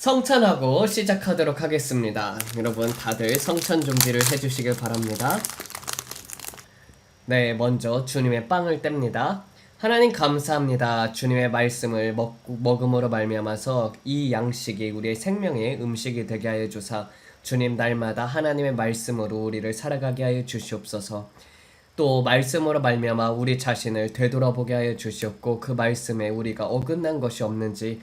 성찬하고 시작하도록 하겠습니다. 여러분 다들 성찬 준비를 해주시길 바랍니다. 네, 먼저 주님의 빵을 뗍니다. 하나님 감사합니다. 주님의 말씀을 먹음으로 말미암아서 이 양식이 우리의 생명의 음식이 되게 하여 주사 주님 날마다 하나님의 말씀으로 우리를 살아가게 하여 주시옵소서. 또 말씀으로 말미암아 우리 자신을 되돌아보게 하여 주시옵고 그 말씀에 우리가 어긋난 것이 없는지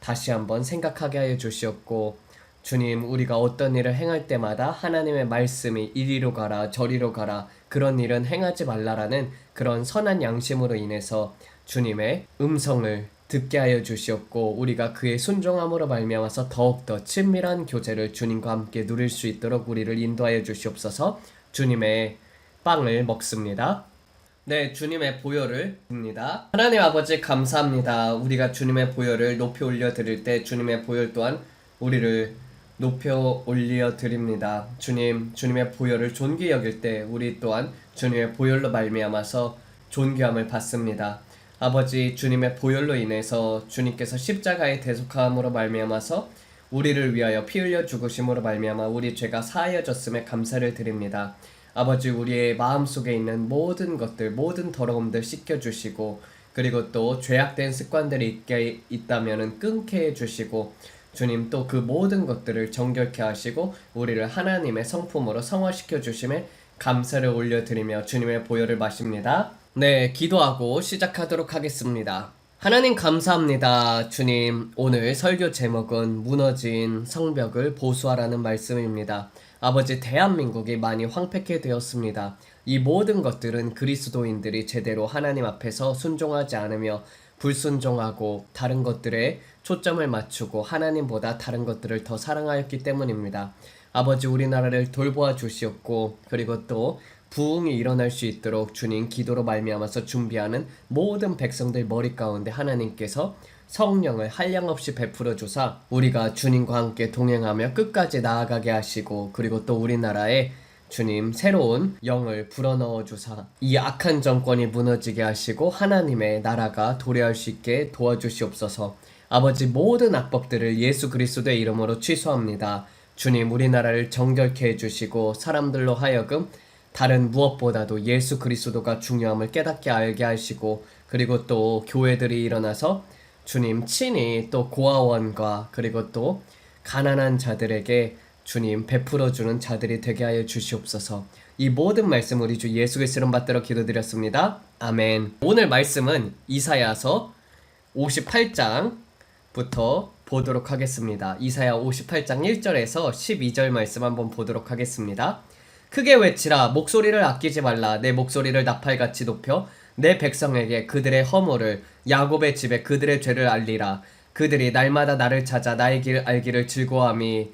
다시 한번 생각하게 하여 주시옵고 주님 우리가 어떤 일을 행할 때마다 하나님의 말씀이 이리로 가라 저리로 가라 그런 일은 행하지 말라라는 그런 선한 양심으로 인해서 주님의 음성을 듣게 하여 주시옵고 우리가 그의 순종함으로 말미암아서 더욱더 친밀한 교제를 주님과 함께 누릴 수 있도록 우리를 인도하여 주시옵소서. 주님의 빵을 먹습니다. 네, 주님의 보혈을 듭니다. 하나님 아버지 감사합니다. 우리가 주님의 보혈을 높이 올려드릴 때 주님의 보혈 또한 우리를 높여 올려드립니다. 주님의 보혈을 존귀히 여길 때 우리 또한 주님의 보혈로 말미암아서 존귀함을 받습니다. 아버지 주님의 보혈로 인해서 주님께서 십자가의 대속함으로 말미암아서 우리를 위하여 피 흘려 죽으심으로 말미암아 우리 죄가 사하여졌음에 감사를 드립니다. 아버지 우리의 마음속에 있는 모든 것들 모든 더러움들 씻겨주시고 그리고 또 죄악된 습관들이 있다면 끊게 해주시고 주님 또 그 모든 것들을 정결케 하시고 우리를 하나님의 성품으로 성화시켜 주심에 감사를 올려드리며 주님의 보혈을 마십니다. 네, 기도하고 시작하도록 하겠습니다. 하나님 감사합니다. 주님 오늘 설교 제목은 무너진 성벽을 보수하라는 말씀입니다. 아버지 대한민국이 많이 황폐케 되었습니다. 이 모든 것들은 그리스도인들이 제대로 하나님 앞에서 순종하지 않으며 불순종하고 다른 것들에 초점을 맞추고 하나님보다 다른 것들을 더 사랑하였기 때문입니다. 아버지 우리나라를 돌보아 주시옵고 그리고 또 부흥이 일어날 수 있도록 주님 기도로 말미암아서 준비하는 모든 백성들 머리 가운데 하나님께서 성령을 한량없이 베풀어 주사 우리가 주님과 함께 동행하며 끝까지 나아가게 하시고 그리고 또 우리나라에 주님 새로운 영을 불어넣어 주사 이 악한 정권이 무너지게 하시고 하나님의 나라가 도래할 수 있게 도와주시옵소서. 아버지 모든 악법들을 예수 그리스도의 이름으로 취소합니다. 주님 우리나라를 정결케 해주시고 사람들로 하여금 다른 무엇보다도 예수 그리스도가 중요함을 깨닫게 알게 하시고 그리고 또 교회들이 일어나서 주님 친히 또 고아원과 그리고 또 가난한 자들에게 주님 베풀어주는 자들이 되게 하여 주시옵소서. 이 모든 말씀 우리 주 예수 그리스도 이름 받들어 기도드렸습니다. 아멘. 오늘 말씀은 이사야서 58장부터 보도록 하겠습니다. 이사야 58장 1절에서 12절 말씀 한번 보도록 하겠습니다. 크게 외치라 목소리를 아끼지 말라 내 목소리를 나팔같이 높여 내 백성에게 그들의 허물을 야곱의 집에 그들의 죄를 알리라. 그들이 날마다 나를 찾아 나의 길 알기를 즐거워함이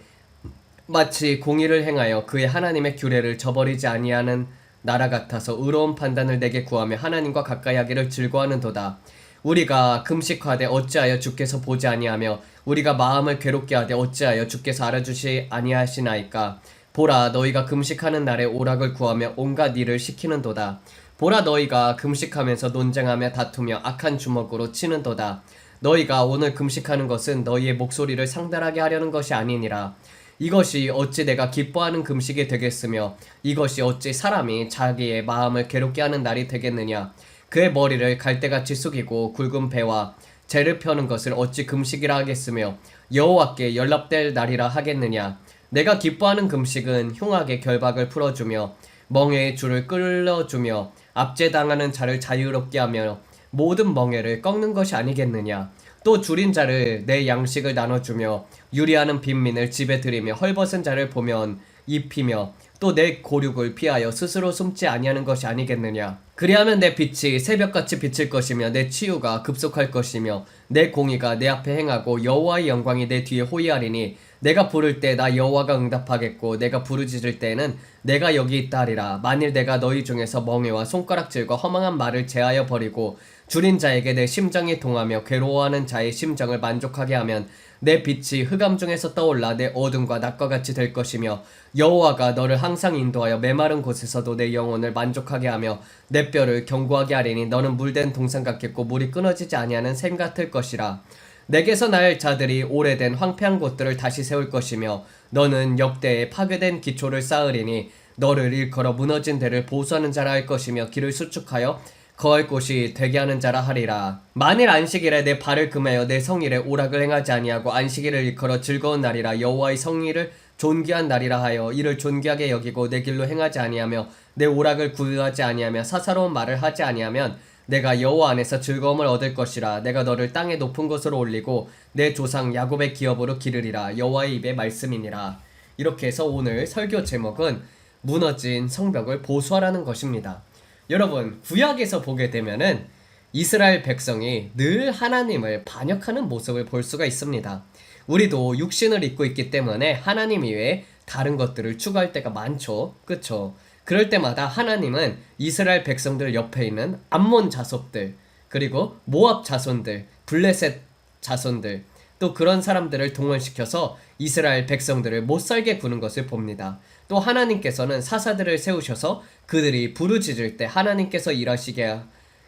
마치 공의를 행하여 그의 하나님의 규례를 저버리지 아니하는 나라 같아서 의로운 판단을 내게 구하며 하나님과 가까이 하기를 즐거워하는도다. 우리가 금식하되 어찌하여 주께서 보지 아니하며 우리가 마음을 괴롭게 하되 어찌하여 주께서 알아주시 아니하시나이까. 보라 너희가 금식하는 날에 오락을 구하며 온갖 일을 시키는도다. 보라 너희가 금식하면서 논쟁하며 다투며 악한 주먹으로 치는도다. 너희가 오늘 금식하는 것은 너희의 목소리를 상달하게 하려는 것이 아니니라. 이것이 어찌 내가 기뻐하는 금식이 되겠으며 이것이 어찌 사람이 자기의 마음을 괴롭게 하는 날이 되겠느냐. 그의 머리를 갈대같이 숙이고 굵은 배와 재를 펴는 것을 어찌 금식이라 하겠으며 여호와께 연락될 날이라 하겠느냐. 내가 기뻐하는 금식은 흉악의 결박을 풀어주며 멍에의 줄을 끌어주며 압제당하는 자를 자유롭게 하며 모든 멍에를 꺾는 것이 아니겠느냐. 또 줄인 자를 내 양식을 나눠주며 유리하는 빈민을 집에 들이며 헐벗은 자를 보면 입히며 또 내 고륙을 피하여 스스로 숨지 아니하는 것이 아니겠느냐. 그리하면 내 빛이 새벽같이 비칠 것이며 내 치유가 급속할 것이며 내 공의가 내 앞에 행하고 여호와의 영광이 내 뒤에 호위하리니 내가 부를 때 나 여호와가 응답하겠고 내가 부르짖을 때에는 내가 여기 있다 하리라. 만일 내가 너희 중에서 멍에와 손가락질과 허망한 말을 제하여 버리고 줄인 자에게 내 심정이 동하며 괴로워하는 자의 심정을 만족하게 하면 내 빛이 흑암 중에서 떠올라 내 어둠과 낮과 같이 될 것이며 여호와가 너를 항상 인도하여 메마른 곳에서도 내 영혼을 만족하게 하며 내 뼈를 견고하게 하리니 너는 물된 동산 같겠고 물이 끊어지지 아니하는 샘 같을 것이라. 내게서 날 자들이 오래된 황폐한 곳들을 다시 세울 것이며 너는 역대에 파괴된 기초를 쌓으리니 너를 일컬어 무너진 데를 보수하는 자라 할 것이며 길을 수축하여 거할 곳이 되게 하는 자라 하리라. 만일 안식일에 내 발을 금하여 내 성일에 오락을 행하지 아니하고 안식일을 일컬어 즐거운 날이라 여호와의 성일을 존귀한 날이라 하여 이를 존귀하게 여기고 내 길로 행하지 아니하며 내 오락을 구하지 아니하며 사사로운 말을 하지 아니하면 내가 여호와 안에서 즐거움을 얻을 것이라. 내가 너를 땅의 높은 곳으로 올리고 내 조상 야곱의 기업으로 기르리라. 여호와의 입의 말씀이니라. 이렇게 해서 오늘 설교 제목은 무너진 성벽을 보수하라는 것입니다. 여러분, 구약에서 보게 되면은 이스라엘 백성이 늘 하나님을 반역하는 모습을 볼 수가 있습니다. 우리도 육신을 입고 있기 때문에 하나님 이외에 다른 것들을 추구할 때가 많죠. 그쵸? 그럴 때마다 하나님은 이스라엘 백성들 옆에 있는 암몬 자손들, 그리고 모압 자손들, 블레셋 자손들, 또 그런 사람들을 동원시켜서 이스라엘 백성들을 못살게 구는 것을 봅니다. 또 하나님께서는 사사들을 세우셔서 그들이 부르짖을 때 하나님께서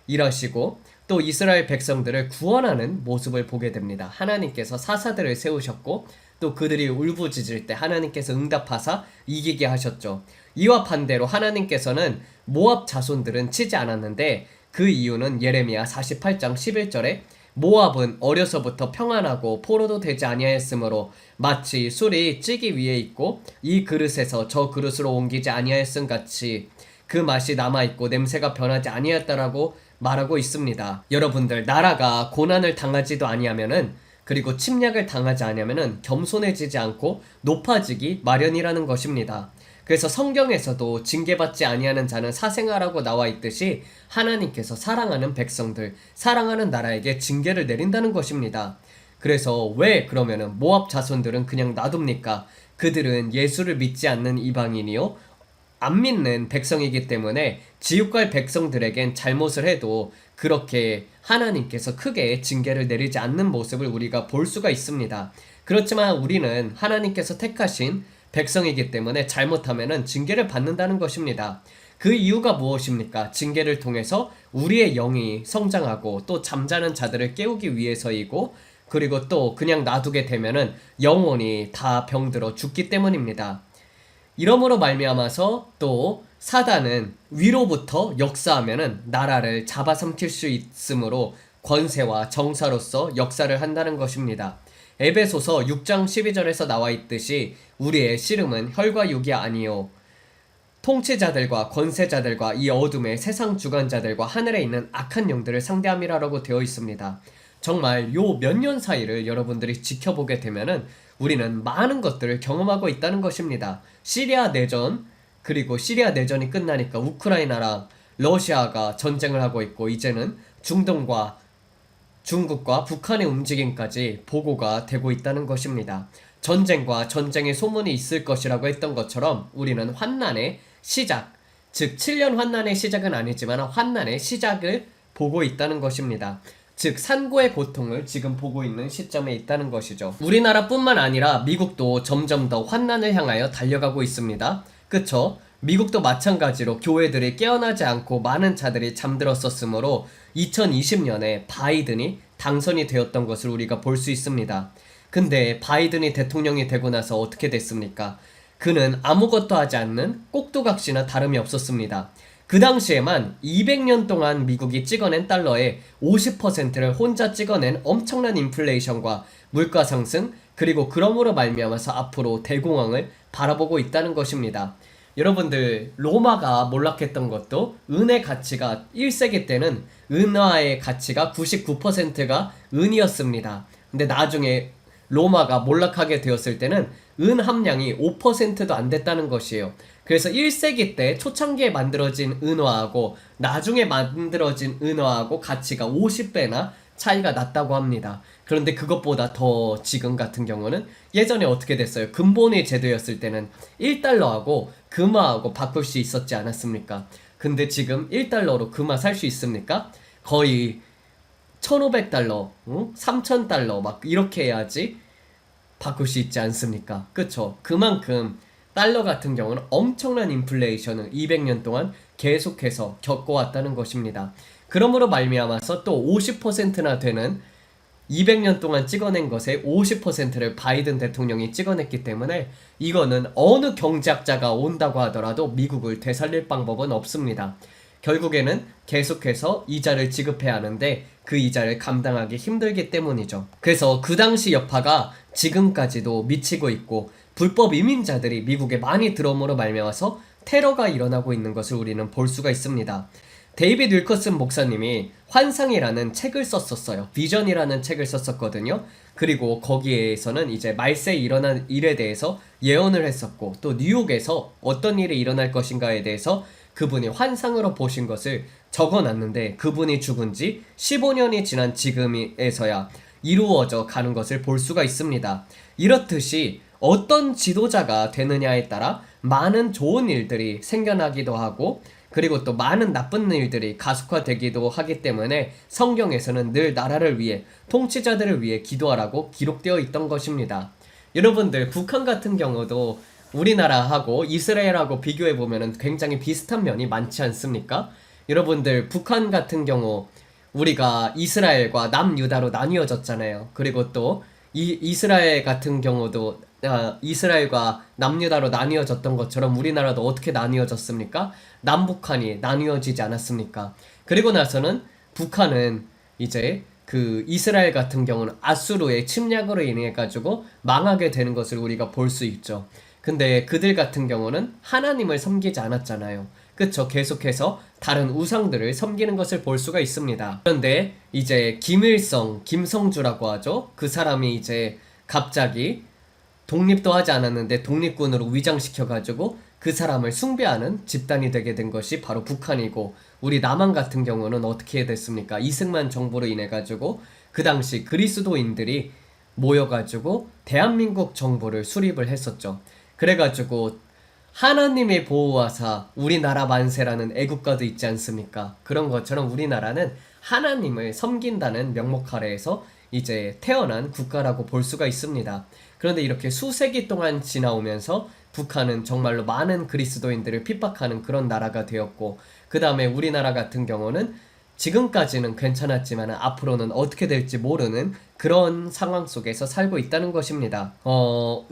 일하시고 또 이스라엘 백성들을 구원하는 모습을 보게 됩니다. 하나님께서 사사들을 세우셨고 또 그들이 울부짖을 때 하나님께서 응답하사 이기게 하셨죠. 이와 반대로 하나님께서는 모압 자손들은 치지 않았는데 그 이유는 예레미야 48장 11절에 모압은 어려서부터 평안하고 포로도 되지 아니하였으므로 마치 술이 찌기 위에 있고 이 그릇에서 저 그릇으로 옮기지 아니하였음 같이 그 맛이 남아있고 냄새가 변하지 아니하였다라고 말하고 있습니다. 여러분들, 나라가 고난을 당하지도 아니하면은, 그리고 침략을 당하지 아니하면은 겸손해지지 않고 높아지기 마련이라는 것입니다. 그래서 성경에서도 징계받지 아니하는 자는 사생아라고 나와 있듯이 하나님께서 사랑하는 백성들, 사랑하는 나라에게 징계를 내린다는 것입니다. 그래서 왜 그러면은 모압 자손들은 그냥 놔둡니까? 그들은 예수를 믿지 않는 이방인이요 안 믿는 백성이기 때문에 지옥갈 백성들에겐 잘못을 해도 그렇게 하나님께서 크게 징계를 내리지 않는 모습을 우리가 볼 수가 있습니다. 그렇지만 우리는 하나님께서 택하신 백성이기 때문에 잘못하면은 징계를 받는다는 것입니다. 그 이유가 무엇입니까? 징계를 통해서 우리의 영이 성장하고 또 잠자는 자들을 깨우기 위해서이고, 그리고 또 그냥 놔두게 되면은 영혼이 다 병들어 죽기 때문입니다. 이러므로 말미암아서 또 사단은 위로부터 역사하면은 나라를 잡아삼킬 수 있으므로 권세와 정사로서 역사를 한다는 것입니다. 에베소서 6장 12절에서 나와 있듯이 우리의 씨름은 혈과 육이 아니요 통치자들과 권세자들과 이 어둠의 세상 주관자들과 하늘에 있는 악한 영들을 상대함이라고 되어 있습니다. 정말 요 몇 년 사이를 여러분들이 지켜보게 되면은 우리는 많은 것들을 경험하고 있다는 것입니다. 시리아 내전, 그리고 시리아 내전이 끝나니까 우크라이나랑 러시아가 전쟁을 하고 있고 이제는 중동과 중국과 북한의 움직임까지 보고가 되고 있다는 것입니다. 전쟁과 전쟁의 소문이 있을 것이라고 했던 것처럼 우리는 환난의 시작, 즉 7년 환난의 시작은 아니지만 환난의 시작을 보고 있다는 것입니다. 즉 산고의 고통을 지금 보고 있는 시점에 있다는 것이죠. 우리나라뿐만 아니라 미국도 점점 더 환난을 향하여 달려가고 있습니다. 그쵸? 미국도 마찬가지로 교회들이 깨어나지 않고 많은 자들이 잠들었었으므로 2020년에 바이든이 당선이 되었던 것을 우리가 볼 수 있습니다. 근데 바이든이 대통령이 되고 나서 어떻게 됐습니까? 그는 아무것도 하지 않는 꼭두각시나 다름이 없었습니다. 그 당시에만 200년 동안 미국이 찍어낸 달러의 50%를 혼자 찍어낸 엄청난 인플레이션과 물가 상승, 그리고 그러므로 말미암아서 앞으로 대공황을 바라보고 있다는 것입니다. 여러분들, 로마가 몰락했던 것도 은의 가치가 1세기 때는 은화의 가치가 99%가 은이었습니다. 근데 나중에 로마가 몰락하게 되었을 때는 은 함량이 5%도 안 됐다는 것이에요. 그래서 1세기 때 초창기에 만들어진 은화하고 나중에 만들어진 은화하고 가치가 50배나 차이가 났다고 합니다. 그런데 그것보다 더 지금 같은 경우는 예전에 어떻게 됐어요? 근본의 제도였을 때는 1달러하고 금화하고 바꿀 수 있었지 않았습니까? 근데 지금 1달러로 금화 살 수 있습니까? 거의 1500달러, 3000달러 막 이렇게 해야지 바꿀 수 있지 않습니까? 그쵸? 그만큼 달러 같은 경우는 엄청난 인플레이션을 200년 동안 계속해서 겪어왔다는 것입니다. 그러므로 말미암아서 또 50%나 되는 200년 동안 찍어낸 것의 50%를 바이든 대통령이 찍어냈기 때문에 이거는 어느 경제학자가 온다고 하더라도 미국을 되살릴 방법은 없습니다. 결국에는 계속해서 이자를 지급해야 하는데 그 이자를 감당하기 힘들기 때문이죠. 그래서 그 당시 여파가 지금까지도 미치고 있고 불법 이민자들이 미국에 많이 들어옴으로 말미암아서 테러가 일어나고 있는 것을 우리는 볼 수가 있습니다. 데이비드 윌커슨 목사님이 환상이라는 책을 썼었어요. 비전이라는 책을 썼었거든요. 그리고 거기에서는 이제 말세에 일어난 일에 대해서 예언을 했었고 또 뉴욕에서 어떤 일이 일어날 것인가에 대해서 그분이 환상으로 보신 것을 적어놨는데 그분이 죽은 지 15년이 지난 지금에서야 이루어져 가는 것을 볼 수가 있습니다. 이렇듯이 어떤 지도자가 되느냐에 따라 많은 좋은 일들이 생겨나기도 하고 그리고 또 많은 나쁜 일들이 가속화되기도 하기 때문에 성경에서는 늘 나라를 위해 통치자들을 위해 기도하라고 기록되어 있던 것입니다. 여러분들 북한 같은 경우도 우리나라하고 이스라엘하고 비교해보면 굉장히 비슷한 면이 많지 않습니까? 여러분들 북한 같은 경우 우리가 이스라엘과 남유다로 나뉘어졌잖아요. 그리고 또 이스라엘 같은 경우도 이스라엘과 남유다로 나뉘어졌던 것처럼 우리나라도 어떻게 나뉘어졌습니까? 남북한이 나뉘어지지 않았습니까? 그리고 나서는 북한은 이제 그 이스라엘 같은 경우는 아수르의 침략으로 인해 가지고 망하게 되는 것을 우리가 볼 수 있죠. 근데 그들 같은 경우는 하나님을 섬기지 않았잖아요. 그쵸? 계속해서 다른 우상들을 섬기는 것을 볼 수가 있습니다. 그런데 이제 김일성, 김성주라고 하죠. 그 사람이 이제 갑자기 독립도 하지 않았는데 독립군으로 위장시켜가지고 그 사람을 숭배하는 집단이 되게 된 것이 바로 북한이고 우리 남한 같은 경우는 어떻게 됐습니까? 이승만 정부로 인해 가지고 그 당시 그리스도인들이 모여가지고 대한민국 정부를 수립을 했었죠. 그래가지고 하나님의 보호하사 우리나라 만세라는 애국가도 있지 않습니까? 그런 것처럼 우리나라는 하나님을 섬긴다는 명목 아래에서 이제 태어난 국가라고 볼 수가 있습니다. 그런데 이렇게 수세기 동안 지나오면서 북한은 정말로 많은 그리스도인들을 핍박하는 그런 나라가 되었고 그 다음에 우리나라 같은 경우는 지금까지는 괜찮았지만 앞으로는 어떻게 될지 모르는 그런 상황 속에서 살고 있다는 것입니다.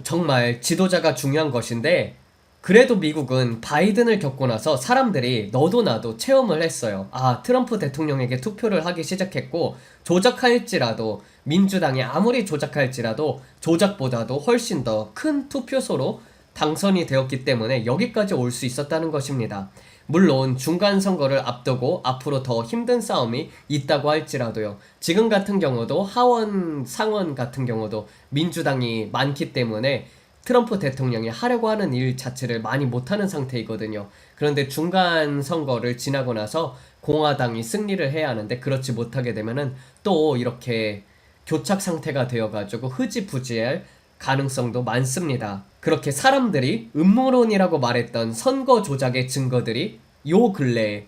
정말 지도자가 중요한 것인데 그래도 미국은 바이든을 겪고 나서 사람들이 너도 나도 체험을 했어요. 아, 트럼프 대통령에게 투표를 하기 시작했고 조작할지라도 민주당이 아무리 조작할지라도 조작보다도 훨씬 더 큰 투표소로 당선이 되었기 때문에 여기까지 올 수 있었다는 것입니다. 물론 중간 선거를 앞두고 앞으로 더 힘든 싸움이 있다고 할지라도요. 지금 같은 경우도 하원, 상원 같은 경우도 민주당이 많기 때문에 트럼프 대통령이 하려고 하는 일 자체를 많이 못하는 상태이거든요. 그런데 중간 선거를 지나고 나서 공화당이 승리를 해야 하는데 그렇지 못하게 되면은 또 이렇게 교착 상태가 되어가지고 흐지부지할 가능성도 많습니다. 그렇게 사람들이 음모론이라고 말했던 선거 조작의 증거들이 요 근래에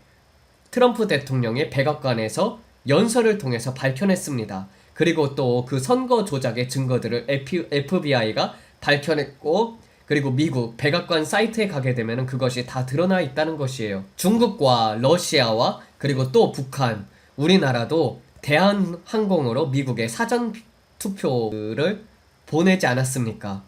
트럼프 대통령의 백악관에서 연설을 통해서 밝혀냈습니다. 그리고 또 그 선거 조작의 증거들을 FBI가 밝혀냈고 그리고 미국 백악관 사이트에 가게 되면 그것이 다 드러나 있다는 것이에요. 중국과 러시아와 그리고 또 북한, 우리나라도 대한항공으로 미국에 사전 투표를 보내지 않았습니까?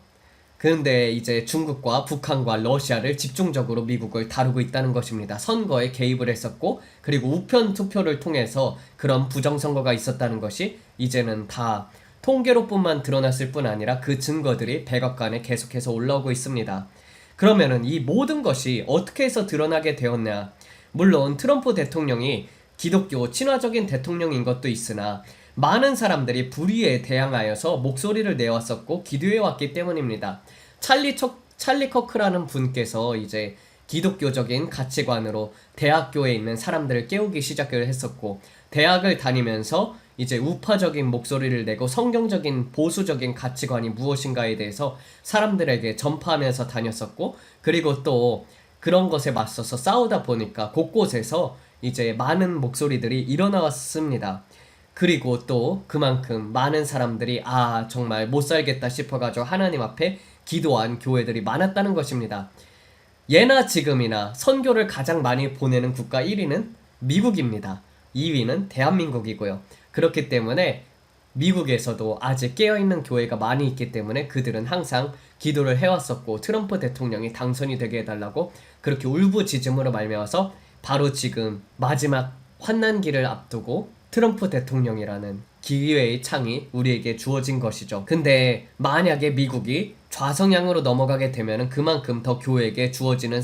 그런데 이제 중국과 북한과 러시아를 집중적으로 미국을 다루고 있다는 것입니다. 선거에 개입을 했었고 그리고 우편 투표를 통해서 그런 부정선거가 있었다는 것이 이제는 다 통계로뿐만 드러났을 뿐 아니라 그 증거들이 백악관에 계속해서 올라오고 있습니다. 그러면은 이 모든 것이 어떻게 해서 드러나게 되었냐? 물론 트럼프 대통령이 기독교 친화적인 대통령인 것도 있으나 많은 사람들이 불의에 대항하여서 목소리를 내왔었고 기도해왔기 때문입니다. 찰리 커크라는 분께서 이제 기독교적인 가치관으로 대학교에 있는 사람들을 깨우기 시작을 했었고 대학을 다니면서 이제 우파적인 목소리를 내고 성경적인 보수적인 가치관이 무엇인가에 대해서 사람들에게 전파하면서 다녔었고 그리고 또 그런 것에 맞서서 싸우다 보니까 곳곳에서 이제 많은 목소리들이 일어나왔습니다. 그리고 또 그만큼 많은 사람들이 정말 못살겠다 싶어가지고 하나님 앞에 기도한 교회들이 많았다는 것입니다. 예나 지금이나 선교를 가장 많이 보내는 국가 1위는 미국입니다. 2위는 대한민국이고요. 그렇기 때문에 미국에서도 아직 깨어있는 교회가 많이 있기 때문에 그들은 항상 기도를 해왔었고, 트럼프 대통령이 당선이 되게 해달라고 그렇게 울부짖음으로 말미암아서 바로 지금 마지막 환난기를 앞두고 트럼프 대통령이라는 기회의 창이 우리에게 주어진 것이죠. 근데 만약에 미국이 좌성향으로 넘어가게 되면 그만큼 더 교회에게 주어지는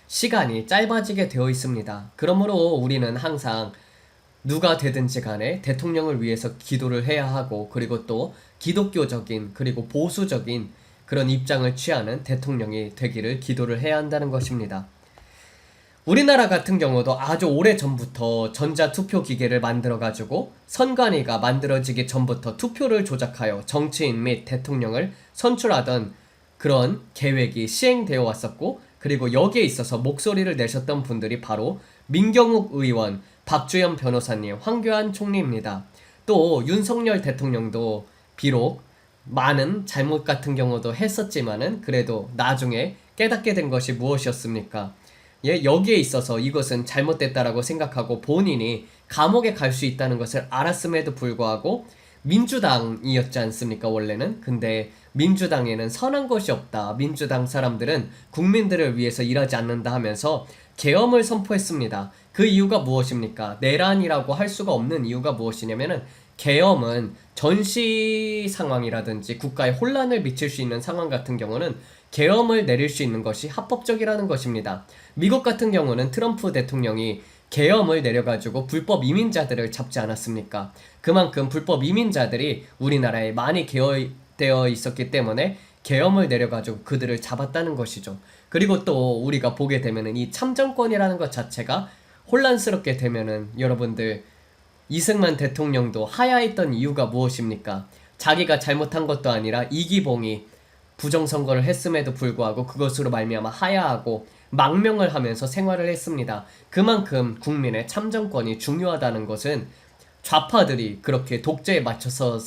시간이 짧아지게 되어 있습니다. 그러므로 우리는 항상 누가 되든지 간에 대통령을 위해서 기도를 해야 하고, 그리고 또 기독교적인 그리고 보수적인 그런 입장을 취하는 대통령이 되기를 기도를 해야 한다는 것입니다. 우리나라 같은 경우도 아주 오래 전부터 전자투표 기계를 만들어가지고 선관위가 만들어지기 전부터 투표를 조작하여 정치인 및 대통령을 선출하던 그런 계획이 시행되어 왔었고, 그리고 여기에 있어서 목소리를 내셨던 분들이 바로 민경욱 의원, 박주현 변호사님, 황교안 총리입니다. 또 윤석열 대통령도 비록 많은 잘못 같은 경우도 했었지만은 그래도 나중에 깨닫게 된 것이 무엇이었습니까? 예, 여기에 있어서 이것은 잘못됐다라고 생각하고 본인이 감옥에 갈 수 있다는 것을 알았음에도 불구하고 민주당이었지 않습니까, 원래는? 근데 민주당에는 선한 것이 없다, 민주당 사람들은 국민들을 위해서 일하지 않는다 하면서 계엄을 선포했습니다. 그 이유가 무엇입니까? 내란이라고 할 수가 없는 이유가 무엇이냐면은, 계엄은 전시 상황이라든지 국가에 혼란을 미칠 수 있는 상황 같은 경우는 계엄을 내릴 수 있는 것이 합법적이라는 것입니다. 미국 같은 경우는 트럼프 대통령이 계엄을 내려가지고 불법 이민자들을 잡지 않았습니까? 그만큼 불법 이민자들이 우리나라에 많이 되어 있었기 때문에 계엄을 내려가지고 그들을 잡았다는 것이죠. 그리고 또 우리가 보게 되면은 이 참정권이라는 것 자체가 혼란스럽게 되면은, 여러분들 이승만 대통령도 하야했던 이유가 무엇입니까? 자기가 잘못한 것도 아니라 이기봉이 부정선거를 했음에도 불구하고 그것으로 말미암아 하야하고 망명을 하면서 생활을 했습니다. 그만큼 국민의 참정권이 중요하다는 것은 좌파들이 그렇게 독재에 맞춰서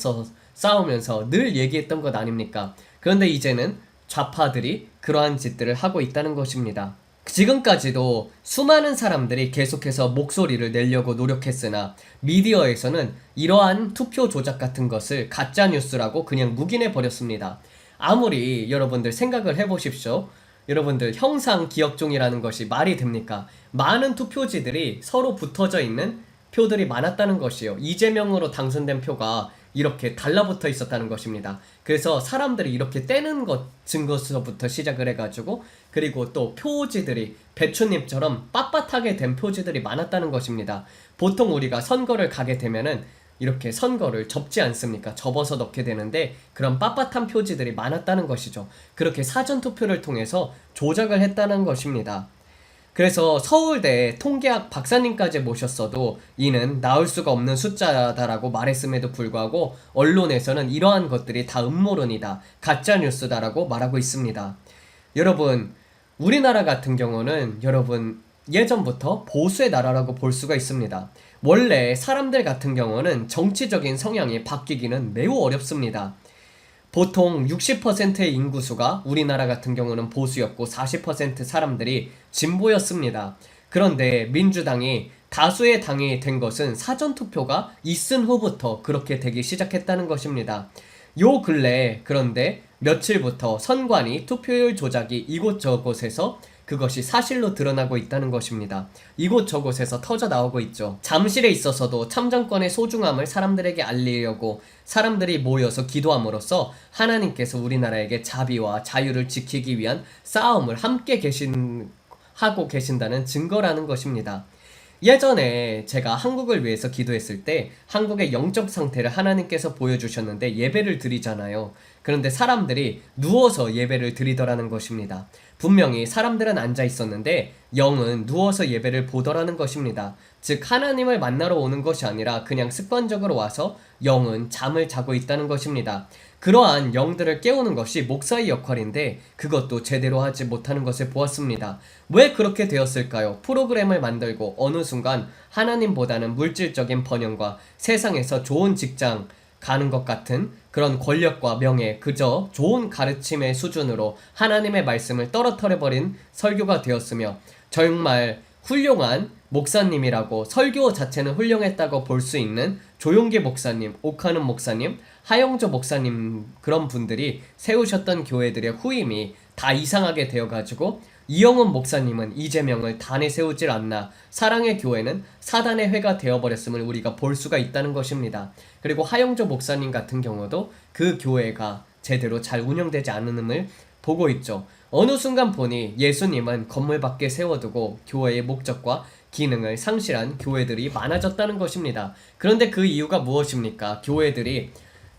싸우면서 늘 얘기했던 것 아닙니까? 그런데 이제는 좌파들이 그러한 짓들을 하고 있다는 것입니다. 지금까지도 수많은 사람들이 계속해서 목소리를 내려고 노력했으나 미디어에서는 이러한 투표 조작 같은 것을 가짜뉴스라고 그냥 묵인해 버렸습니다. 아무리 여러분들 생각을 해보십시오. 여러분들 형상 기억종이라는 것이 말이 됩니까? 많은 투표지들이 서로 붙어져 있는 표들이 많았다는 것이요. 이재명으로 당선된 표가 이렇게 달라붙어 있었다는 것입니다. 그래서 사람들이 이렇게 떼는 것 증거서부터 시작을 해가지고, 그리고 또 표지들이 배추님처럼 빳빳하게 된 표지들이 많았다는 것입니다. 보통 우리가 선거를 가게 되면은 이렇게 선거를 접지 않습니까? 접어서 넣게 되는데 그런 빳빳한 표지들이 많았다는 것이죠. 그렇게 사전투표를 통해서 조작을 했다는 것입니다. 그래서 서울대 통계학 박사님까지 모셨어도 이는 나올 수가 없는 숫자다라고 말했음에도 불구하고 언론에서는 이러한 것들이 다 음모론이다, 가짜뉴스다라고 말하고 있습니다. 여러분, 우리나라 같은 경우는 여러분 예전부터 보수의 나라라고 볼 수가 있습니다. 원래 사람들 같은 경우는 정치적인 성향이 바뀌기는 매우 어렵습니다. 보통 60%의 인구수가 우리나라 같은 경우는 보수였고 40% 사람들이 진보였습니다. 그런데 민주당이 다수의 당이 된 것은 사전투표가 있은 후부터 그렇게 되기 시작했다는 것입니다. 요 근래 그런데 며칠부터 선관위 투표율 조작이 이곳저곳에서 그것이 사실로 드러나고 있다는 것입니다. 이곳저곳에서 터져 나오고 있죠. 잠실에 있어서도 참정권의 소중함을 사람들에게 알리려고 사람들이 모여서 기도함으로써 하나님께서 우리나라에게 자비와 자유를 지키기 위한 싸움을 함께 하고 계신다는 증거라는 것입니다. 예전에 제가 한국을 위해서 기도했을 때 한국의 영적 상태를 하나님께서 보여주셨는데 예배를 드리잖아요. 그런데 사람들이 누워서 예배를 드리더라는 것입니다. 분명히 사람들은 앉아 있었는데 영은 누워서 예배를 보더라는 것입니다. 즉 하나님을 만나러 오는 것이 아니라 그냥 습관적으로 와서 영은 잠을 자고 있다는 것입니다. 그러한 영들을 깨우는 것이 목사의 역할인데 그것도 제대로 하지 못하는 것을 보았습니다. 왜 그렇게 되었을까요? 프로그램을 만들고 어느 순간 하나님보다는 물질적인 번영과 세상에서 좋은 직장 가는 것 같은 그런 권력과 명예, 그저 좋은 가르침의 수준으로 하나님의 말씀을 떨어뜨려버린 설교가 되었으며 정말 훌륭한 목사님이라고, 설교 자체는 훌륭했다고 볼 수 있는 조용기 목사님, 옥하는 목사님, 하영조 목사님, 그런 분들이 세우셨던 교회들의 후임이 다 이상하게 되어가지고 이영훈 목사님은 이재명을 단에 세우질 않나, 사랑의 교회는 사단의 회가 되어버렸음을 우리가 볼 수가 있다는 것입니다. 그리고 하영조 목사님 같은 경우도 그 교회가 제대로 잘 운영되지 않음을 보고 있죠. 어느 순간 보니 예수님은 건물 밖에 세워두고 교회의 목적과 기능을 상실한 교회들이 많아졌다는 것입니다. 그런데 그 이유가 무엇입니까? 교회들이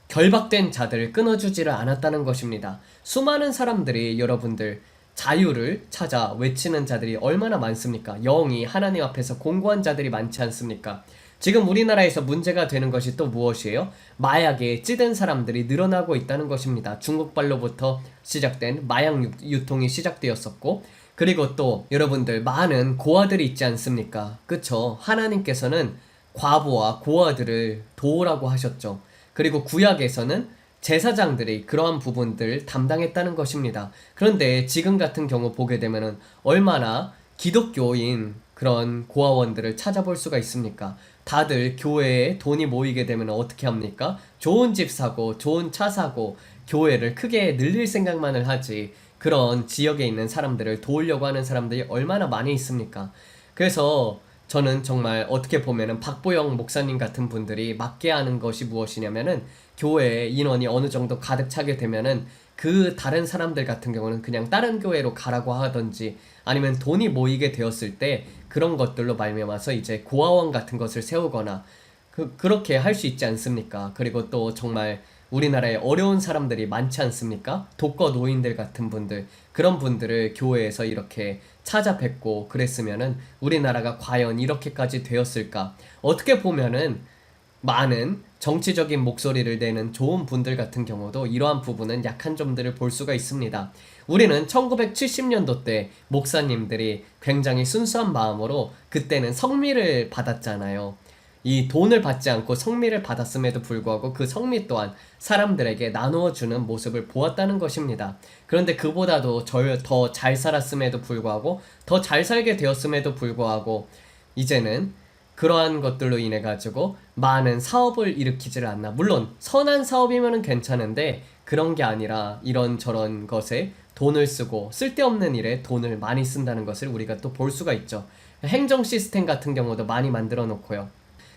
결박된 자들을 끊어주지를 않았다는 것입니다. 수많은 사람들이, 여러분들, 자유를 찾아 외치는 자들이 얼마나 많습니까? 영이 하나님 앞에서 공고한 자들이 많지 않습니까? 지금 우리나라에서 문제가 되는 것이 또 무엇이에요? 마약에 찌든 사람들이 늘어나고 있다는 것입니다. 중국발로부터 시작된 마약 유통이 시작되었었고, 그리고 또 여러분들 많은 고아들이 있지 않습니까? 그쵸? 하나님께서는 과부와 고아들을 도우라고 하셨죠. 그리고 구약에서는 제사장들이 그러한 부분들을 담당했다는 것입니다. 그런데 지금 같은 경우 보게 되면은 얼마나 기독교인 그런 고아원들을 찾아볼 수가 있습니까? 다들 교회에 돈이 모이게 되면 어떻게 합니까? 좋은 집 사고, 좋은 차 사고, 교회를 크게 늘릴 생각만을 하지, 그런 지역에 있는 사람들을 도우려고 하는 사람들이 얼마나 많이 있습니까? 그래서 저는 정말 어떻게 보면은 박보영 목사님 같은 분들이 맡게 하는 것이 무엇이냐면은, 교회에 인원이 어느 정도 가득 차게 되면은 그 다른 사람들 같은 경우는 그냥 다른 교회로 가라고 하든지, 아니면 돈이 모이게 되었을 때 그런 것들로 말미암아서 이제 고아원 같은 것을 세우거나 그렇게 할 수 있지 않습니까? 그리고 또 정말 우리나라에 어려운 사람들이 많지 않습니까? 독거 노인들 같은 분들, 그런 분들을 교회에서 이렇게 찾아뵙고 그랬으면은 우리나라가 과연 이렇게까지 되었을까? 어떻게 보면은 많은 정치적인 목소리를 내는 좋은 분들 같은 경우도 이러한 부분은 약한 점들을 볼 수가 있습니다. 우리는 1970년도 때 목사님들이 굉장히 순수한 마음으로 그때는 성미를 받았잖아요. 이 돈을 받지 않고 성미를 받았음에도 불구하고 그 성미 또한 사람들에게 나누어주는 모습을 보았다는 것입니다. 그런데 그보다도 더 잘 살았음에도 불구하고, 더 잘 살게 되었음에도 불구하고, 이제는 그러한 것들로 인해 가지고 많은 사업을 일으키지를 않나. 물론 선한 사업이면은 괜찮은데 그런 게 아니라 이런저런 것에 돈을 쓰고 쓸데없는 일에 돈을 많이 쓴다는 것을 우리가 또 볼 수가 있죠. 행정 시스템 같은 경우도 많이 만들어 놓고요.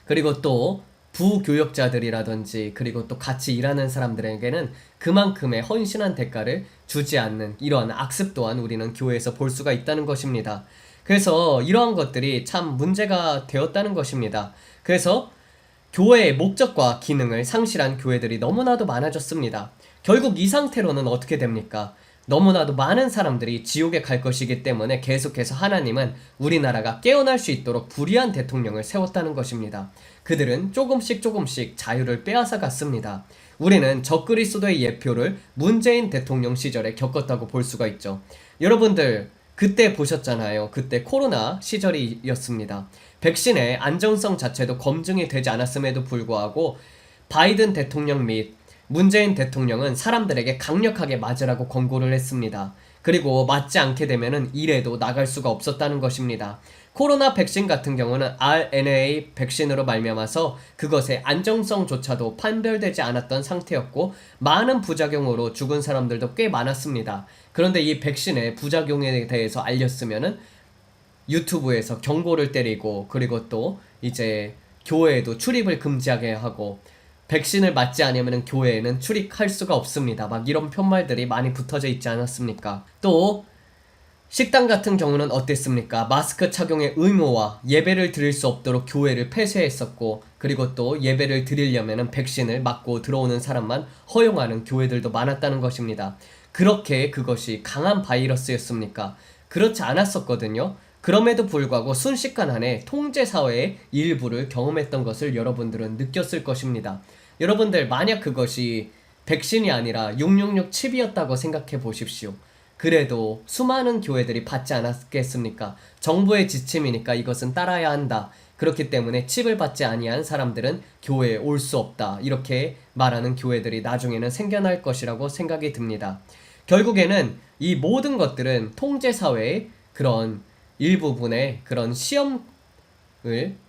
그리고 또 부교역자들이라든지, 그리고 또 같이 일하는 사람들에게는 그만큼의 헌신한 대가를 주지 않는 이러한 악습 또한 우리는 교회에서 볼 수가 있다는 것입니다. 그래서 이러한 것들이 참 문제가 되었다는 것입니다. 그래서 교회의 목적과 기능을 상실한 교회들이 너무나도 많아졌습니다. 결국 이 상태로는 어떻게 됩니까? 너무나도 많은 사람들이 지옥에 갈 것이기 때문에 계속해서 하나님은 우리나라가 깨어날 수 있도록 불의한 대통령을 세웠다는 것입니다. 그들은 조금씩 자유를 빼앗아 갔습니다. 우리는 적그리스도의 예표를 문재인 대통령 시절에 겪었다고 볼 수가 있죠. 여러분들 그때 보셨잖아요. 그때 코로나 시절이었습니다. 백신의 안전성 자체도 검증이 되지 않았음에도 불구하고 바이든 대통령 및 문재인 대통령은 사람들에게 강력하게 맞으라고 권고를 했습니다. 그리고 맞지 않게 되면은 일에도 나갈 수가 없었다는 것입니다. 코로나 백신 같은 경우는 RNA 백신으로 말미암아서 그것의 안정성조차도 판별되지 않았던 상태였고, 많은 부작용으로 죽은 사람들도 꽤 많았습니다. 그런데 이 백신의 부작용에 대해서 알렸으면은 유튜브에서 경고를 때리고, 그리고 또 이제 교회에도 출입을 금지하게 하고, 백신을 맞지 않으면 교회에는 출입할 수가 없습니다. 막 이런 편말들이 많이 붙어져 있지 않았습니까? 또 식당 같은 경우는 어땠습니까? 마스크 착용의 의무와 예배를 드릴 수 없도록 교회를 폐쇄했었고, 그리고 또 예배를 드리려면 백신을 맞고 들어오는 사람만 허용하는 교회들도 많았다는 것입니다. 그렇게 그것이 강한 바이러스였습니까? 그렇지 않았었거든요. 그럼에도 불구하고 순식간에 통제사회의 일부를 경험했던 것을 여러분들은 느꼈을 것입니다. 여러분들 만약 그것이 백신이 아니라 666 칩이었다고 생각해 보십시오. 그래도 수많은 교회들이 받지 않았겠습니까? 정부의 지침이니까 이것은 따라야 한다. 그렇기 때문에 칩을 받지 아니한 사람들은 교회에 올 수 없다. 이렇게 말하는 교회들이 나중에는 생겨날 것이라고 생각이 듭니다. 결국에는 이 모든 것들은 통제사회의 그런 일부분의 그런 시험을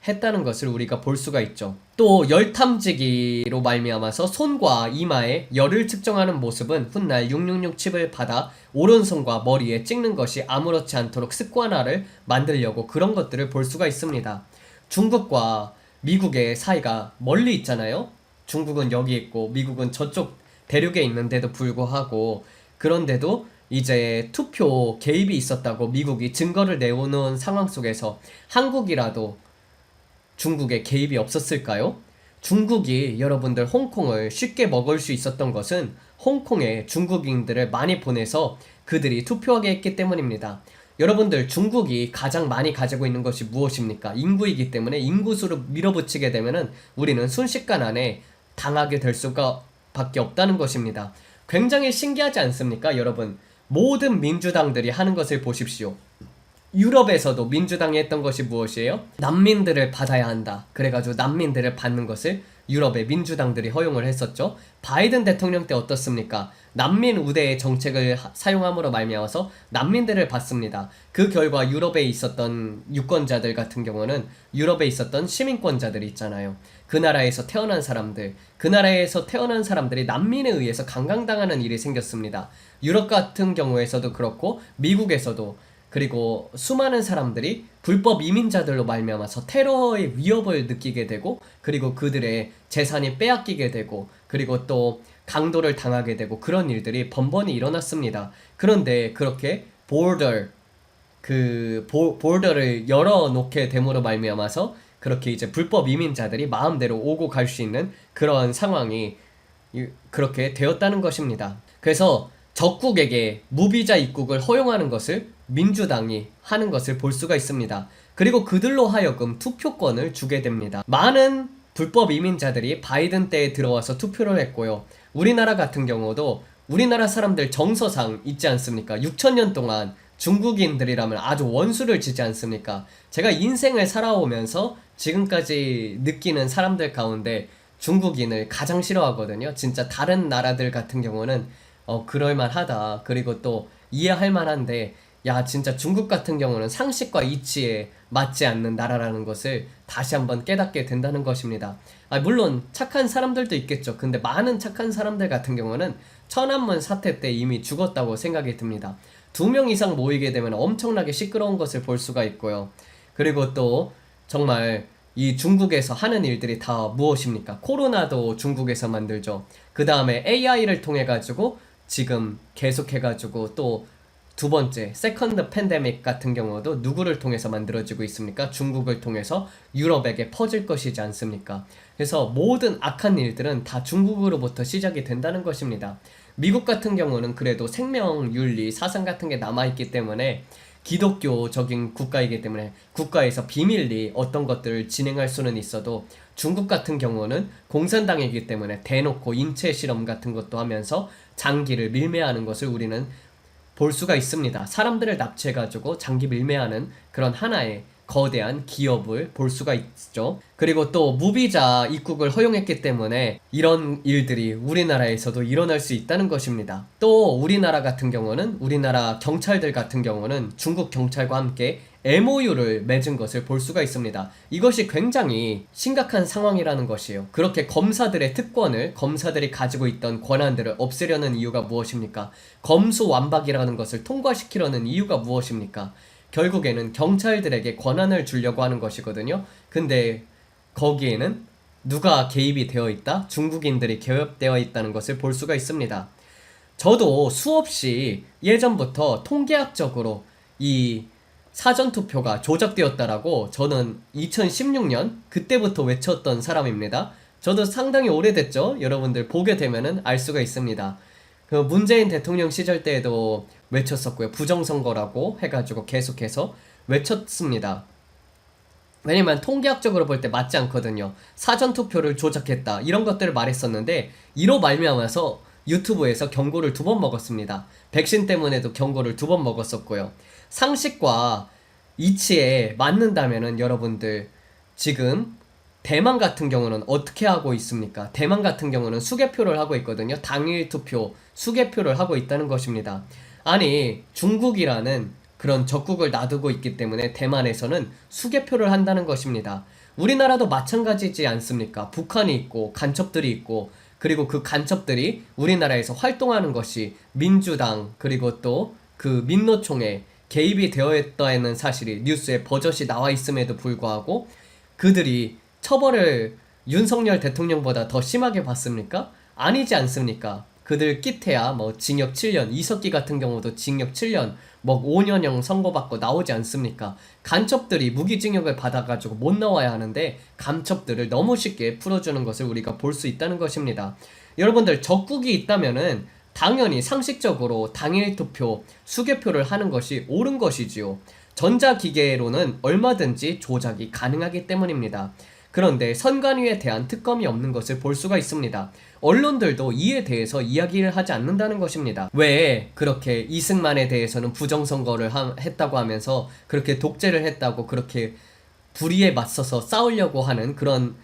했다는 것을 우리가 볼 수가 있죠. 또 열탐지기로 말미암아서 손과 이마에 열을 측정하는 모습은 훗날 666 칩을 받아 오른손과 머리에 찍는 것이 아무렇지 않도록 습관화를 만들려고 그런 것들을 볼 수가 있습니다. 중국과 미국의 사이가 멀리 있잖아요. 중국은 여기 있고 미국은 저쪽 대륙에 있는데도 불구하고, 그런데도 이제 투표 개입이 있었다고 미국이 증거를 내오는 상황 속에서 한국이라도 중국에 개입이 없었을까요? 중국이 여러분들 홍콩을 쉽게 먹을 수 있었던 것은 홍콩에 중국인들을 많이 보내서 그들이 투표하게 했기 때문입니다. 여러분들, 중국이 가장 많이 가지고 있는 것이 무엇입니까? 인구이기 때문에 인구수로 밀어붙이게 되면은 우리는 순식간 안에 당하게 될 수가 밖에 없다는 것입니다. 굉장히 신기하지 않습니까, 여러분? 모든 민주당들이 하는 것을 보십시오. 유럽에서도 민주당이 했던 것이 무엇이에요? 난민들을 받아야 한다. 그래가지고 난민들을 받는 것을 유럽의 민주당들이 허용을 했었죠. 바이든 대통령 때 어떻습니까? 난민 우대의 정책을 사용함으로 말미암아서 난민들을 받습니다. 그 결과 유럽에 있었던 유권자들 같은 경우는 유럽에 있었던 시민권자들이 있잖아요. 그 나라에서 태어난 사람들이 난민에 의해서 강간당하는 일이 생겼습니다. 유럽 같은 경우에서도 그렇고 미국에서도, 그리고 수많은 사람들이 불법 이민자들로 말미암아서 테러의 위협을 느끼게 되고, 그리고 그들의 재산이 빼앗기게 되고, 그리고 또 강도를 당하게 되고, 그런 일들이 번번이 일어났습니다. 그런데 그렇게 보더를 열어놓게 됨으로 말미암아서 그렇게 이제 불법 이민자들이 마음대로 오고 갈 수 있는 그런 상황이 그렇게 되었다는 것입니다. 그래서 적국에게 무비자 입국을 허용하는 것을 민주당이 하는 것을 볼 수가 있습니다. 그리고 그들로 하여금 투표권을 주게 됩니다. 많은 불법 이민자들이 바이든 때에 들어와서 투표를 했고요. 우리나라 같은 경우도 우리나라 사람들 정서상 있지 않습니까? 6,000년 동안 중국인들이라면 아주 원수를 지지 않습니까? 제가 인생을 살아오면서 지금까지 느끼는 사람들 가운데 중국인을 가장 싫어하거든요. 진짜 다른 나라들 같은 경우는 그럴만하다. 그리고 또 이해할 만한데, 야, 진짜 중국 같은 경우는 상식과 이치에 맞지 않는 나라라는 것을 다시 한번 깨닫게 된다는 것입니다. 물론 착한 사람들도 있겠죠. 근데 많은 착한 사람들 같은 경우는 천안문 사태 때 이미 죽었다고 생각이 듭니다. 2명 이상 모이게 되면 엄청나게 시끄러운 것을 볼 수가 있고요. 그리고 또 정말 이 중국에서 하는 일들이 다 무엇입니까? 코로나도 중국에서 만들죠. 그 다음에 AI를 통해 가지고 지금 계속해가지고 또 두 번째 세컨드 팬데믹 같은 경우도 누구를 통해서 만들어지고 있습니까? 중국을 통해서 유럽에게 퍼질 것이지 않습니까? 그래서 모든 악한 일들은 다 중국으로부터 시작이 된다는 것입니다. 미국 같은 경우는 그래도 생명윤리 사상 같은 게 남아있기 때문에 기독교적인 국가이기 때문에 국가에서 비밀리 어떤 것들을 진행할 수는 있어도, 중국 같은 경우는 공산당이기 때문에 대놓고 인체 실험 같은 것도 하면서 장기를 밀매하는 것을 우리는 볼 수가 있습니다. 사람들을 납치해가지고 장기 밀매하는 그런 하나의 거대한 기업을 볼 수가 있죠. 그리고 또 무비자 입국을 허용했기 때문에 이런 일들이 우리나라에서도 일어날 수 있다는 것입니다. 또 우리나라 같은 경우는, 우리나라 경찰들 같은 경우는 중국 경찰과 함께 MOU를 맺은 것을 볼 수가 있습니다. 이것이 굉장히 심각한 상황이라는 것이에요. 그렇게 검사들의 특권을, 검사들이 가지고 있던 권한들을 없애려는 이유가 무엇입니까? 검수완박이라는 것을 통과시키려는 이유가 무엇입니까? 결국에는 경찰들에게 권한을 주려고 하는 것이거든요. 근데 거기에는 누가 개입이 되어 있다? 중국인들이 개입되어 있다는 것을 볼 수가 있습니다. 저도 수없이 예전부터 통계학적으로 이 사전투표가 조작되었다라고 저는 2016년 그때부터 외쳤던 사람입니다. 저도 상당히 오래됐죠. 여러분들 보게 되면은 알 수가 있습니다. 그 문재인 대통령 시절 때에도 외쳤었고요. 부정선거라고 해가지고 계속해서 외쳤습니다. 왜냐면 통계학적으로 볼 때 맞지 않거든요. 사전투표를 조작했다, 이런 것들을 말했었는데, 이로 말미암아서 유튜브에서 경고를 2번 먹었습니다. 백신 때문에도 경고를 2번 먹었었고요. 상식과 이치에 맞는다면은 여러분들, 지금 대만 같은 경우는 어떻게 하고 있습니까? 대만 같은 경우는 수개표를 하고 있거든요. 당일 투표, 수개표를 하고 있다는 것입니다. 아니, 중국이라는 그런 적국을 놔두고 있기 때문에 대만에서는 수개표를 한다는 것입니다. 우리나라도 마찬가지지 않습니까? 북한이 있고 간첩들이 있고, 그리고 그 간첩들이 우리나라에서 활동하는 것이 민주당 그리고 또 그 민노총에 개입이 되어 있다는 사실이 뉴스에 버젓이 나와 있음에도 불구하고 그들이 처벌을 윤석열 대통령보다 더 심하게 받습니까? 아니지 않습니까? 그들 끼태야 뭐 징역 7년, 이석기 같은 경우도 징역 7년, 뭐 5년형 선고받고 나오지 않습니까? 간첩들이 무기징역을 받아가지고 못 나와야 하는데 간첩들을 너무 쉽게 풀어주는 것을 우리가 볼 수 있다는 것입니다. 여러분들 적국이 있다면은 당연히 상식적으로 당일 투표, 수개표를 하는 것이 옳은 것이지요. 전자기계로는 얼마든지 조작이 가능하기 때문입니다. 그런데 선관위에 대한 특검이 없는 것을 볼 수가 있습니다. 언론들도 이에 대해서 이야기를 하지 않는다는 것입니다. 왜 그렇게 이승만에 대해서는 부정선거를 했다고 하면서 그렇게 독재를 했다고 그렇게 불의에 맞서서 싸우려고 하는 그런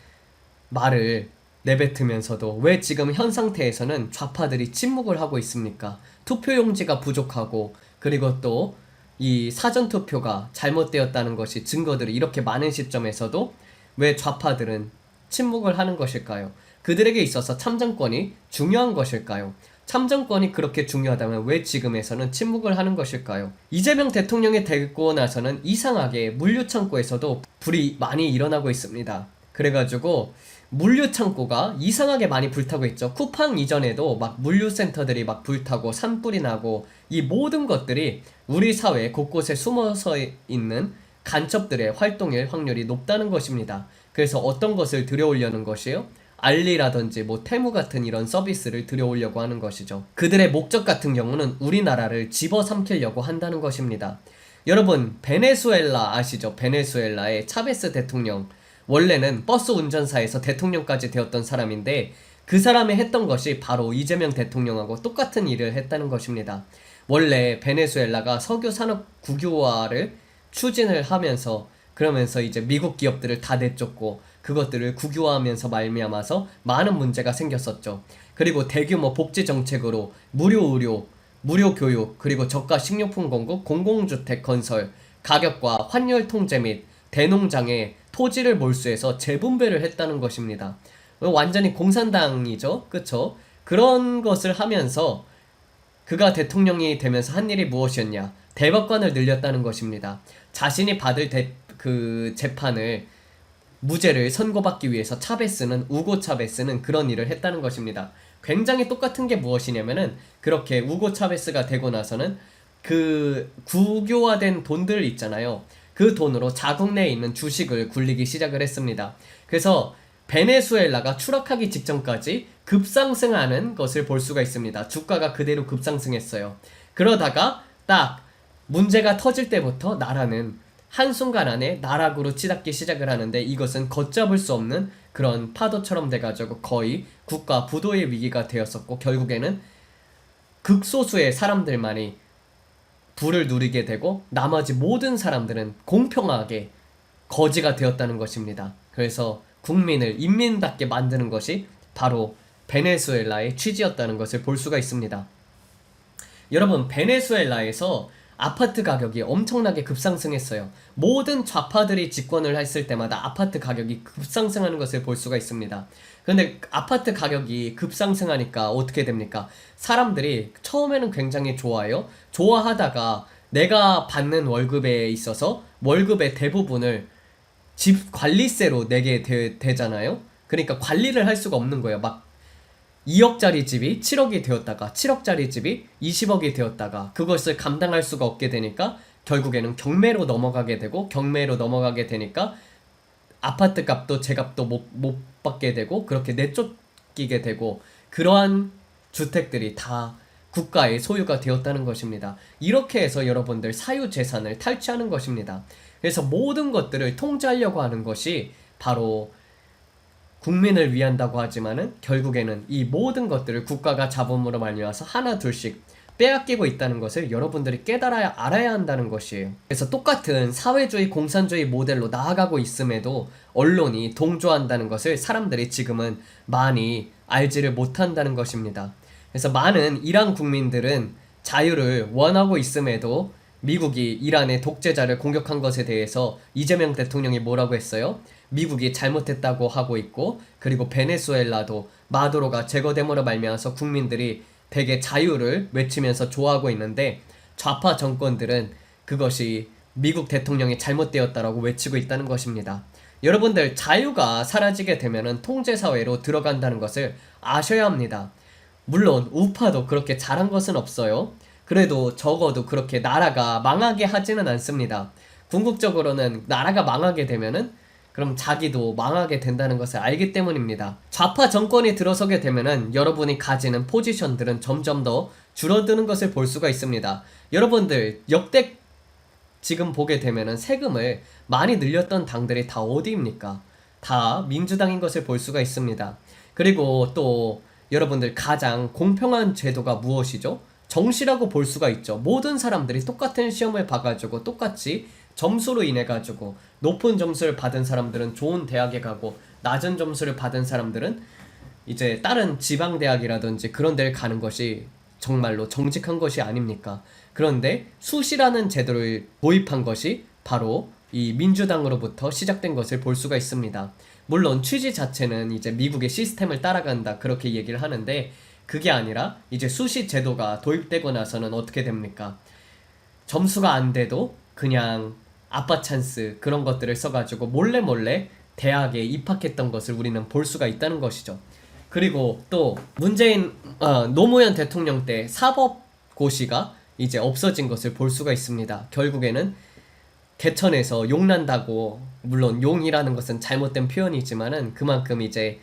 말을 내뱉으면서도 왜 지금 현 상태에서는 좌파들이 침묵을 하고 있습니까? 투표용지가 부족하고 그리고 또 이 사전투표가 잘못되었다는 것이 증거들이 이렇게 많은 시점에서도 왜 좌파들은 침묵을 하는 것일까요? 그들에게 있어서 참정권이 중요한 것일까요? 참정권이 그렇게 중요하다면 왜 지금에서는 침묵을 하는 것일까요? 이재명 대통령이 되고 나서는 이상하게 물류창고에서도 불이 많이 일어나고 있습니다. 그래가지고 물류창고가 이상하게 많이 불타고 있죠. 쿠팡 이전에도 막 물류센터들이 막 불타고 산불이 나고 이 모든 것들이 우리 사회 곳곳에 숨어서 있는 간첩들의 활동일 확률이 높다는 것입니다. 그래서 어떤 것을 들여오려는 것이요? 알리라든지 뭐 테무 같은 이런 서비스를 들여오려고 하는 것이죠. 그들의 목적 같은 경우는 우리나라를 집어삼키려고 한다는 것입니다. 여러분, 베네수엘라 아시죠? 베네수엘라의 차베스 대통령, 원래는 버스 운전사에서 대통령까지 되었던 사람인데 그 사람이 했던 것이 바로 이재명 대통령하고 똑같은 일을 했다는 것입니다. 원래 베네수엘라가 석유 산업 국유화를 추진을 하면서 그러면서 이제 미국 기업들을 다 내쫓고 그것들을 국유화하면서 말미암아서 많은 문제가 생겼었죠. 그리고 대규모 복지 정책으로 무료 의료, 무료 교육, 그리고 저가 식료품 공급, 공공주택 건설, 가격과 환율 통제 및 대농장에 토지를 몰수해서 재분배를 했다는 것입니다. 완전히 공산당이죠. 그쵸? 그런 것을 하면서 그가 대통령이 되면서 한 일이 무엇이었냐? 대법관을 늘렸다는 것입니다. 자신이 받을 그 재판을 무죄를 선고받기 위해서 우고 차베스는 그런 일을 했다는 것입니다. 굉장히 똑같은 게 무엇이냐면은 그렇게 우고 차베스가 되고 나서는 그 국유화된 돈들 있잖아요. 그 돈으로 자국 내에 있는 주식을 굴리기 시작을 했습니다. 그래서 베네수엘라가 추락하기 직전까지 급상승하는 것을 볼 수가 있습니다. 주가가 그대로 급상승했어요. 그러다가 딱 문제가 터질 때부터 나라는 한순간 안에 나락으로 치닫기 시작을 하는데 이것은 걷잡을 수 없는 그런 파도처럼 돼가지고 거의 국가 부도의 위기가 되었었고 결국에는 극소수의 사람들만이 부를 누리게 되고 나머지 모든 사람들은 공평하게 거지가 되었다는 것입니다. 그래서 국민을 인민답게 만드는 것이 바로 베네수엘라의 취지였다는 것을 볼 수가 있습니다. 여러분, 베네수엘라에서 아파트 가격이 엄청나게 급상승했어요. 모든 좌파들이 집권을 했을 때마다 아파트 가격이 급상승하는 것을 볼 수가 있습니다. 그런데 아파트 가격이 급상승하니까 어떻게 됩니까? 사람들이 처음에는 굉장히 좋아요. 좋아하다가 내가 받는 월급에 있어서 월급의 대부분을 집 관리세로 내게 되잖아요. 그러니까 관리를 할 수가 없는 거예요. 막 2억짜리 집이 7억이 되었다가 7억짜리 집이 20억이 되었다가 그것을 감당할 수가 없게 되니까 결국에는 경매로 넘어가게 되고 경매로 넘어가게 되니까 아파트 값도 제값도 못 받게 되고 그렇게 내쫓기게 되고 그러한 주택들이 다 국가의 소유가 되었다는 것입니다. 이렇게 해서 여러분들 사유재산을 탈취하는 것입니다. 그래서 모든 것들을 통제하려고 하는 것이 바로 국민을 위한다고 하지만은 결국에는 이 모든 것들을 국가가 자본으로 말미암아서 하나 둘씩 빼앗기고 있다는 것을 여러분들이 알아야 한다는 것이에요. 그래서 똑같은 사회주의 공산주의 모델로 나아가고 있음에도 언론이 동조한다는 것을 사람들이 지금은 많이 알지를 못한다는 것입니다. 그래서 많은 이란 국민들은 자유를 원하고 있음에도 미국이 이란의 독재자를 공격한 것에 대해서 이재명 대통령이 뭐라고 했어요? 미국이 잘못했다고 하고 있고, 그리고 베네수엘라도 마두로가 제거됨으로 말미암아서 국민들이 되게 자유를 외치면서 좋아하고 있는데, 좌파 정권들은 그것이 미국 대통령이 잘못되었다라고 외치고 있다는 것입니다. 여러분들, 자유가 사라지게 되면은 통제사회로 들어간다는 것을 아셔야 합니다. 물론 우파도 그렇게 잘한 것은 없어요. 그래도 적어도 그렇게 나라가 망하게 하지는 않습니다. 궁극적으로는 나라가 망하게 되면은 그럼 자기도 망하게 된다는 것을 알기 때문입니다. 좌파 정권이 들어서게 되면은 여러분이 가지는 포지션들은 점점 더 줄어드는 것을 볼 수가 있습니다. 여러분들, 역대 지금 보게 되면은 세금을 많이 늘렸던 당들이 다 어디입니까? 다 민주당인 것을 볼 수가 있습니다. 그리고 또 여러분들, 가장 공평한 제도가 무엇이죠? 정시라고 볼 수가 있죠. 모든 사람들이 똑같은 시험을 봐가지고 똑같이 점수로 인해 가지고 높은 점수를 받은 사람들은 좋은 대학에 가고, 낮은 점수를 받은 사람들은 이제 다른 지방 대학이라든지 그런 데를 가는 것이 정말로 정직한 것이 아닙니까? 그런데 수시라는 제도를 도입한 것이 바로 이 민주당으로부터 시작된 것을 볼 수가 있습니다. 물론 취지 자체는 이제 미국의 시스템을 따라간다, 그렇게 얘기를 하는데, 그게 아니라 이제 수시 제도가 도입되고 나서는 어떻게 됩니까? 점수가 안 돼도 그냥 아빠 찬스 그런 것들을 써가지고 몰래 몰래 대학에 입학했던 것을 우리는 볼 수가 있다는 것이죠. 그리고 또 노무현 대통령 때 사법고시가 이제 없어진 것을 볼 수가 있습니다. 결국에는 개천에서 용 난다고, 물론 용이라는 것은 잘못된 표현이지만은 그만큼 이제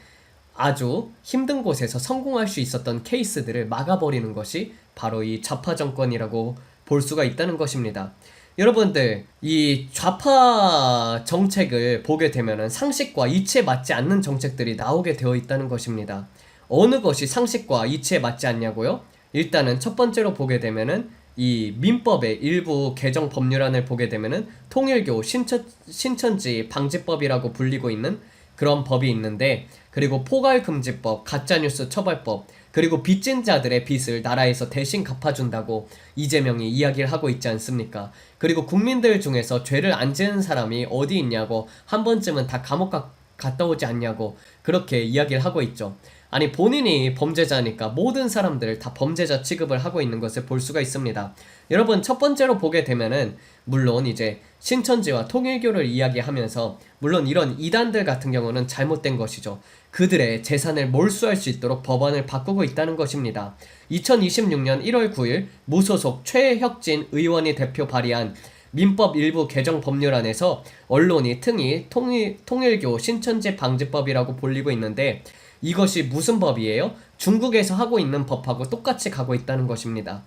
아주 힘든 곳에서 성공할 수 있었던 케이스들을 막아버리는 것이 바로 이 좌파 정권이라고 볼 수가 있다는 것입니다. 여러분들, 이 좌파 정책을 보게 되면은 상식과 이치에 맞지 않는 정책들이 나오게 되어 있다는 것입니다. 어느 것이 상식과 이치에 맞지 않냐고요? 일단은 첫 번째로 보게 되면은 이 민법의 일부 개정 법률안을 보게 되면은 통일교 신천지 방지법이라고 불리고 있는 그런 법이 있는데, 그리고 포괄금지법, 가짜뉴스 처벌법, 그리고 빚진 자들의 빚을 나라에서 대신 갚아준다고 이재명이 이야기를 하고 있지 않습니까? 그리고 국민들 중에서 죄를 안 지은 사람이 어디 있냐고, 한 번쯤은 다 감옥 갔다 오지 않냐고 그렇게 이야기를 하고 있죠. 아니, 본인이 범죄자니까 모든 사람들 다 범죄자 취급을 하고 있는 것을 볼 수가 있습니다. 여러분, 첫 번째로 보게 되면은 물론 이제 신천지와 통일교를 이야기하면서, 물론 이런 이단들 같은 경우는 잘못된 것이죠. 그들의 재산을 몰수할 수 있도록 법안을 바꾸고 있다는 것입니다. 2026년 1월 9일 무소속 최혁진 의원이 대표 발의한 민법 일부 개정 법률안에서 언론이 틈이 통일교 신천지 방지법이라고 불리고 있는데, 이것이 무슨 법이에요? 중국에서 하고 있는 법하고 똑같이 가고 있다는 것입니다.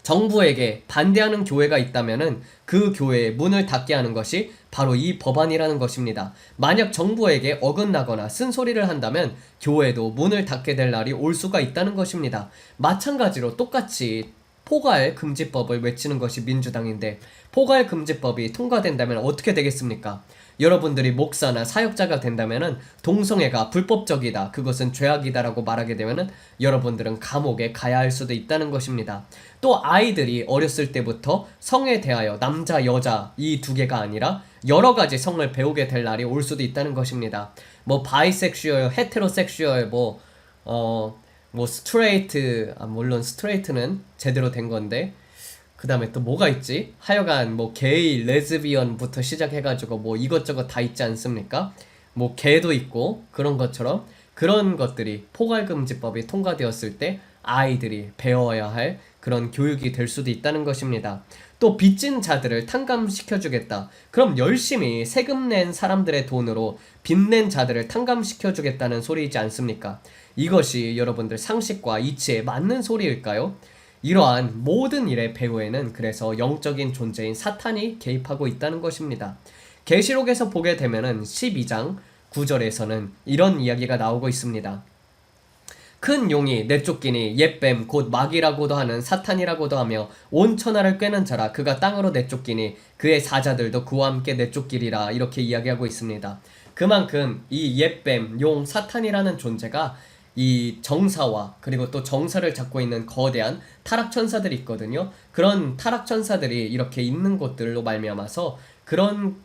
정부에게 반대하는 교회가 있다면은 그 교회의 문을 닫게 하는 것이 바로 이 법안이라는 것입니다. 만약 정부에게 어긋나거나 쓴소리를 한다면 교회도 문을 닫게 될 날이 올 수가 있다는 것입니다. 마찬가지로 똑같이 포괄금지법을 외치는 것이 민주당인데, 포괄금지법이 통과된다면 어떻게 되겠습니까? 여러분들이 목사나 사역자가 된다면은 동성애가 불법적이다, 그것은 죄악이다라고 말하게 되면은 여러분들은 감옥에 가야 할 수도 있다는 것입니다. 또 아이들이 어렸을 때부터 성에 대하여 남자, 여자 이 두 개가 아니라 여러 가지 성을 배우게 될 날이 올 수도 있다는 것입니다. 뭐 바이섹슈얼, 헤테로섹슈얼, 스트레이트, 물론 스트레이트는 제대로 된 건데, 그 다음에 또 뭐가 있지? 하여간 뭐 게이, 레즈비언부터 시작해가지고 뭐 이것저것 다 있지 않습니까? 뭐 개도 있고 그런 것처럼, 그런 것들이 포괄금지법이 통과되었을 때 아이들이 배워야 할 그런 교육이 될 수도 있다는 것입니다. 또 빚진 자들을 탕감시켜주겠다. 그럼 열심히 세금 낸 사람들의 돈으로 빚낸 자들을 탕감시켜주겠다는 소리이지 않습니까? 이것이 여러분들 상식과 이치에 맞는 소리일까요? 이러한 모든 일의 배후에는 그래서 영적인 존재인 사탄이 개입하고 있다는 것입니다. 계시록에서 보게 되면은 12장 9절에서는 이런 이야기가 나오고 있습니다. 큰 용이 내쫓기니 옛뱀 곧 마귀라고도 하는 사탄이라고도 하며 온 천하를 꿰는 자라, 그가 땅으로 내쫓기니 그의 사자들도 그와 함께 내쫓기리라, 이렇게 이야기하고 있습니다. 그만큼 이 옛뱀, 용, 사탄이라는 존재가 이 정사와 그리고 또 정사를 잡고 있는 거대한 타락천사들이 있거든요. 그런 타락천사들이 이렇게 있는 곳들로 말미암아서 그런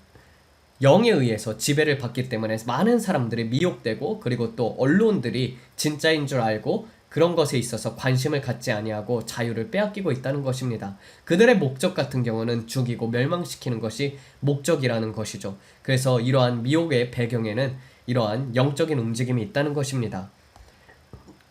영에 의해서 지배를 받기 때문에 많은 사람들이 미혹되고, 그리고 또 언론들이 진짜인 줄 알고 그런 것에 있어서 관심을 갖지 아니하고 자유를 빼앗기고 있다는 것입니다. 그들의 목적 같은 경우는 죽이고 멸망시키는 것이 목적이라는 것이죠. 그래서 이러한 미혹의 배경에는 이러한 영적인 움직임이 있다는 것입니다.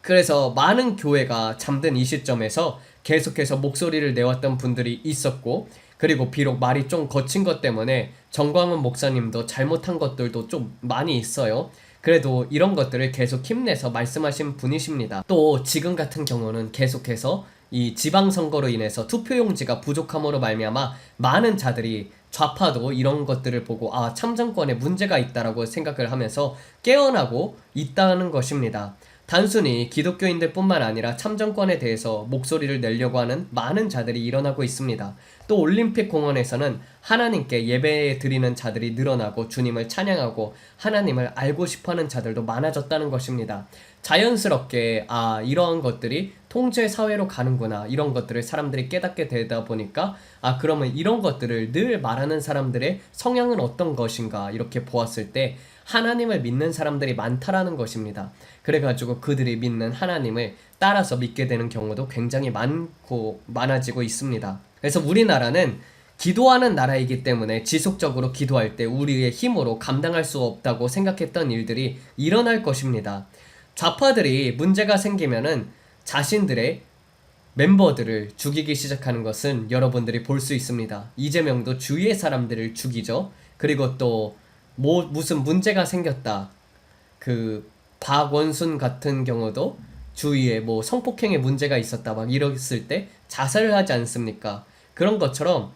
그래서 많은 교회가 잠든 이 시점에서 계속해서 목소리를 내왔던 분들이 있었고, 그리고 비록 말이 좀 거친 것 때문에 정광훈 목사님도 잘못한 것들도 좀 많이 있어요. 그래도 이런 것들을 계속 힘내서 말씀하신 분이십니다. 또 지금 같은 경우는 계속해서 이 지방선거로 인해서 투표용지가 부족함으로 말미암아 많은 자들이, 좌파도 이런 것들을 보고 아, 참정권에 문제가 있다라고 생각을 하면서 깨어나고 있다는 것입니다. 단순히 기독교인들 뿐만 아니라 참정권에 대해서 목소리를 내려고 하는 많은 자들이 일어나고 있습니다. 또 올림픽 공원에서는 하나님께 예배 드리는 자들이 늘어나고 주님을 찬양하고 하나님을 알고 싶어하는 자들도 많아졌다는 것입니다. 자연스럽게 아, 이러한 것들이 통제 사회로 가는구나, 이런 것들을 사람들이 깨닫게 되다 보니까 아, 그러면 이런 것들을 늘 말하는 사람들의 성향은 어떤 것인가, 이렇게 보았을 때 하나님을 믿는 사람들이 많다라는 것입니다. 그래가지고 그들이 믿는 하나님을 따라서 믿게 되는 경우도 굉장히 많아지고 있습니다. 그래서 우리나라는 기도하는 나라이기 때문에 지속적으로 기도할 때 우리의 힘으로 감당할 수 없다고 생각했던 일들이 일어날 것입니다. 좌파들이 문제가 생기면은 자신들의 멤버들을 죽이기 시작하는 것은 여러분들이 볼 수 있습니다. 이재명도 주위의 사람들을 죽이죠. 그리고 또 무슨 문제가 생겼다, 그 박원순 같은 경우도 주위에 성폭행의 문제가 있었다 막 이랬을 때 자살을 하지 않습니까? 그런 것처럼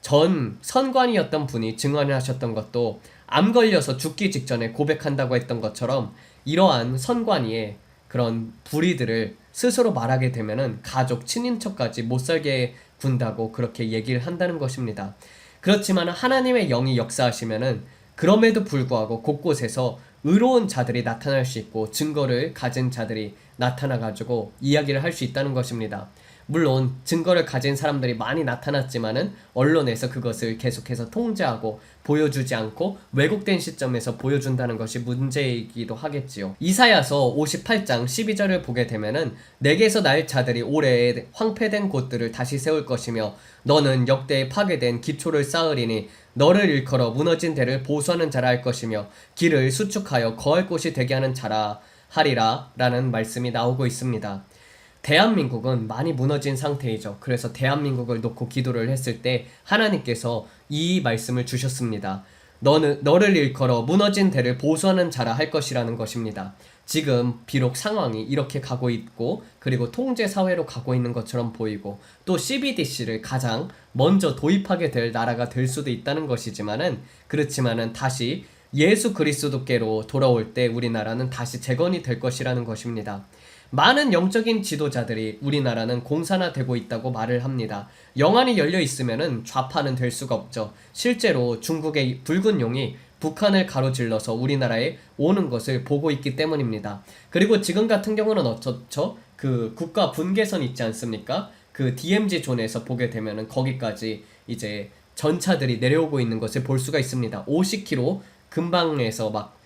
전 선관이었던 분이 증언을 하셨던 것도 암 걸려서 죽기 직전에 고백한다고 했던 것처럼 이러한 선관위의 그런 불의들을 스스로 말하게 되면은 가족, 친인척까지 못살게 군다고 그렇게 얘기를 한다는 것입니다. 그렇지만 하나님의 영이 역사하시면은 그럼에도 불구하고 곳곳에서 의로운 자들이 나타날 수 있고 증거를 가진 자들이 나타나가지고 이야기를 할 수 있다는 것입니다. 물론 증거를 가진 사람들이 많이 나타났지만은 언론에서 그것을 계속해서 통제하고 보여주지 않고 왜곡된 시점에서 보여준다는 것이 문제이기도 하겠지요. 이사야서 58장 12절을 보게 되면은 내게서 날 자들이 오래 황폐된 곳들을 다시 세울 것이며 너는 역대에 파괴된 기초를 쌓으리니 너를 일컬어 무너진 데를 보수하는 자라 할 것이며 길을 수축하여 거할 곳이 되게 하는 자라 하리라 라는 말씀이 나오고 있습니다. 대한민국은 많이 무너진 상태이죠. 그래서 대한민국을 놓고 기도를 했을 때 하나님께서 이 말씀을 주셨습니다. 너를 일컬어 무너진 데를 보수하는 자라 할 것이라는 것입니다. 지금 비록 상황이 이렇게 가고 있고 그리고 통제 사회로 가고 있는 것처럼 보이고 또 CBDC를 가장 먼저 도입하게 될 나라가 될 수도 있다는 것이지만은, 그렇지만은 다시 예수 그리스도께로 돌아올 때 우리나라는 다시 재건이 될 것이라는 것입니다. 많은 영적인 지도자들이 우리나라는 공산화되고 있다고 말을 합니다. 영안이 열려 있으면은 좌파는 될 수가 없죠. 실제로 중국의 붉은 용이 북한을 가로질러서 우리나라에 오는 것을 보고 있기 때문입니다. 그리고 지금 같은 경우는 어쩌죠? 그 국가 분계선 있지 않습니까? 그 DMZ 존에서 보게 되면은 거기까지 이제 전차들이 내려오고 있는 것을 볼 수가 있습니다. 50km 근방에서 막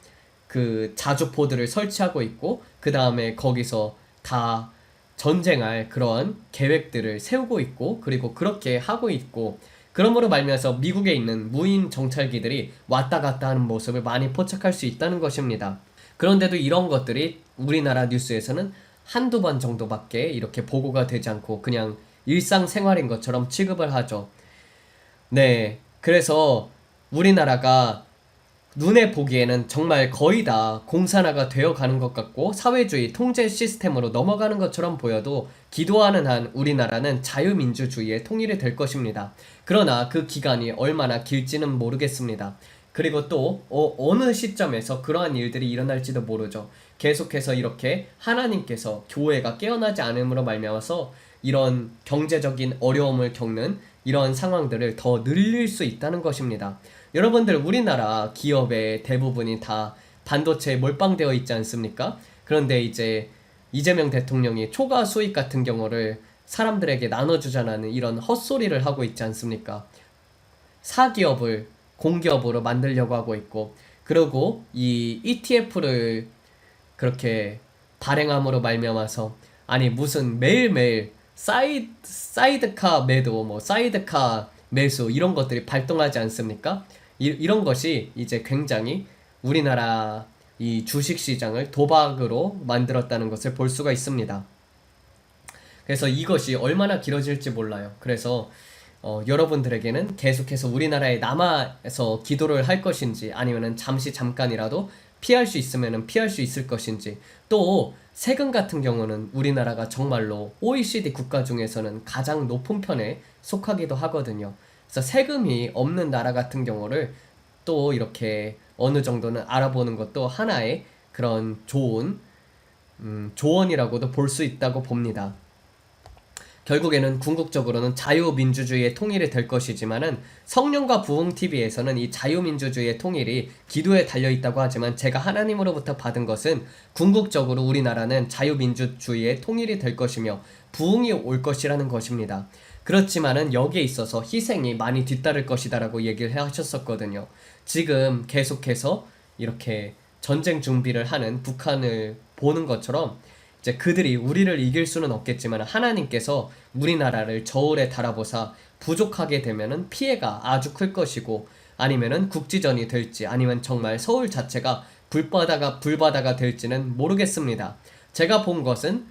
그 자주포들을 설치하고 있고 그 다음에 거기서 다 전쟁할 그런 계획들을 세우고 있고 그리고 그렇게 하고 있고, 그러므로 말미암아서 미국에 있는 무인 정찰기들이 왔다 갔다 하는 모습을 많이 포착할 수 있다는 것입니다. 그런데도 이런 것들이 우리나라 뉴스에서는 한두 번 정도밖에 이렇게 보고가 되지 않고 그냥 일상생활인 것처럼 취급을 하죠. 네, 그래서 우리나라가 눈에 보기에는 정말 거의 다 공산화가 되어가는 것 같고 사회주의 통제 시스템으로 넘어가는 것처럼 보여도 기도하는 한 우리나라는 자유민주주의의 통일이 될 것입니다. 그러나 그 기간이 얼마나 길지는 모르겠습니다. 그리고 또 어느 시점에서 그러한 일들이 일어날지도 모르죠. 계속해서 이렇게 하나님께서 교회가 깨어나지 않음으로 말미암아서 이런 경제적인 어려움을 겪는 이런 상황들을 더 늘릴 수 있다는 것입니다. 여러분들, 우리나라 기업의 대부분이 다 반도체에 몰빵되어 있지 않습니까? 그런데 이제 이재명 대통령이 초과 수익 같은 경우를 사람들에게 나눠주자는 이런 헛소리를 하고 있지 않습니까? 사기업을 공기업으로 만들려고 하고 있고, 그리고 이 ETF를 그렇게 발행함으로 말미암아서, 아니 무슨 매일매일 사이드카 매도, 뭐 사이드카 매수 이런 것들이 발동하지 않습니까? 이런 것이 이제 굉장히 우리나라 이 주식시장을 도박으로 만들었다는 것을 볼 수가 있습니다. 그래서 이것이 얼마나 길어질지 몰라요. 그래서 여러분들에게는 계속해서 우리나라에 남아서 기도를 할 것인지, 아니면은 잠깐이라도 피할 수 있으면은 피할 수 있을 것인지, 또 세금 같은 경우는 우리나라가 정말로 OECD 국가 중에서는 가장 높은 편에 속하기도 하거든요. 그래서 세금이 없는 나라 같은 경우를 또 이렇게 어느 정도는 알아보는 것도 하나의 그런 좋은 조언이라고도 볼 수 있다고 봅니다. 결국에는 궁극적으로는 자유민주주의의 통일이 될 것이지만은, 성령과 부흥TV에서는 이 자유민주주의의 통일이 기도에 달려있다고 하지만, 제가 하나님으로부터 받은 것은 궁극적으로 우리나라는 자유민주주의의 통일이 될 것이며 부흥이 올 것이라는 것입니다. 그렇지만은 여기에 있어서 희생이 많이 뒤따를 것이다 라고 얘기를 하셨었거든요. 지금 계속해서 이렇게 전쟁 준비를 하는 북한을 보는 것처럼, 이제 그들이 우리를 이길 수는 없겠지만 하나님께서 우리나라를 저울에 달아보사 부족하게 되면은 피해가 아주 클 것이고, 아니면은 국지전이 될지, 아니면 정말 서울 자체가 불바다가 될지는 모르겠습니다. 제가 본 것은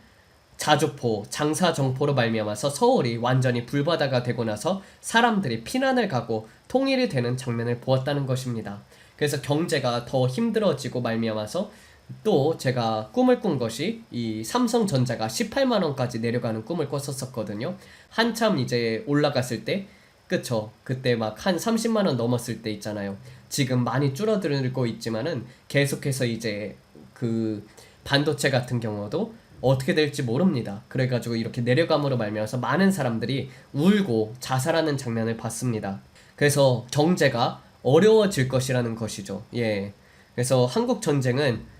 자주포, 장사정포로 말미암아서 서울이 완전히 불바다가 되고 나서 사람들이 피난을 가고 통일이 되는 장면을 보았다는 것입니다. 그래서 경제가 더 힘들어지고 말미암아서, 또 제가 꿈을 꾼 것이 이 삼성전자가 18만원까지 내려가는 꿈을 꿨었거든요. 한참 이제 올라갔을 때, 그쵸, 그때 막 한 30만원 넘었을 때 있잖아요. 지금 많이 줄어들고 있지만은 계속해서 이제 그 반도체 같은 경우도 어떻게 될지 모릅니다. 그래가지고 이렇게 내려감으로 말미암아서 많은 사람들이 울고 자살하는 장면을 봤습니다. 그래서 경제가 어려워질 것이라는 것이죠. 예. 그래서 한국 전쟁은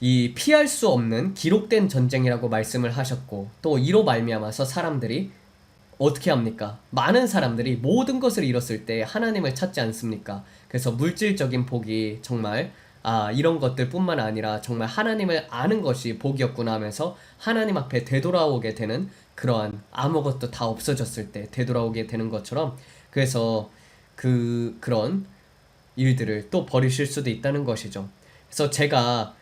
이 피할 수 없는 기록된 전쟁이라고 말씀을 하셨고, 또 이로 말미암아서 사람들이 어떻게 합니까? 많은 사람들이 모든 것을 잃었을 때 하나님을 찾지 않습니까? 그래서 물질적인 복이 정말 이런 것들 뿐만 아니라 정말 하나님을 아는 것이 복이었구나 하면서 하나님 앞에 되돌아오게 되는, 그러한 아무것도 다 없어졌을 때 되돌아오게 되는 것처럼, 그래서 그런 일들을 또 벌이실 수도 있다는 것이죠. 그래서 제가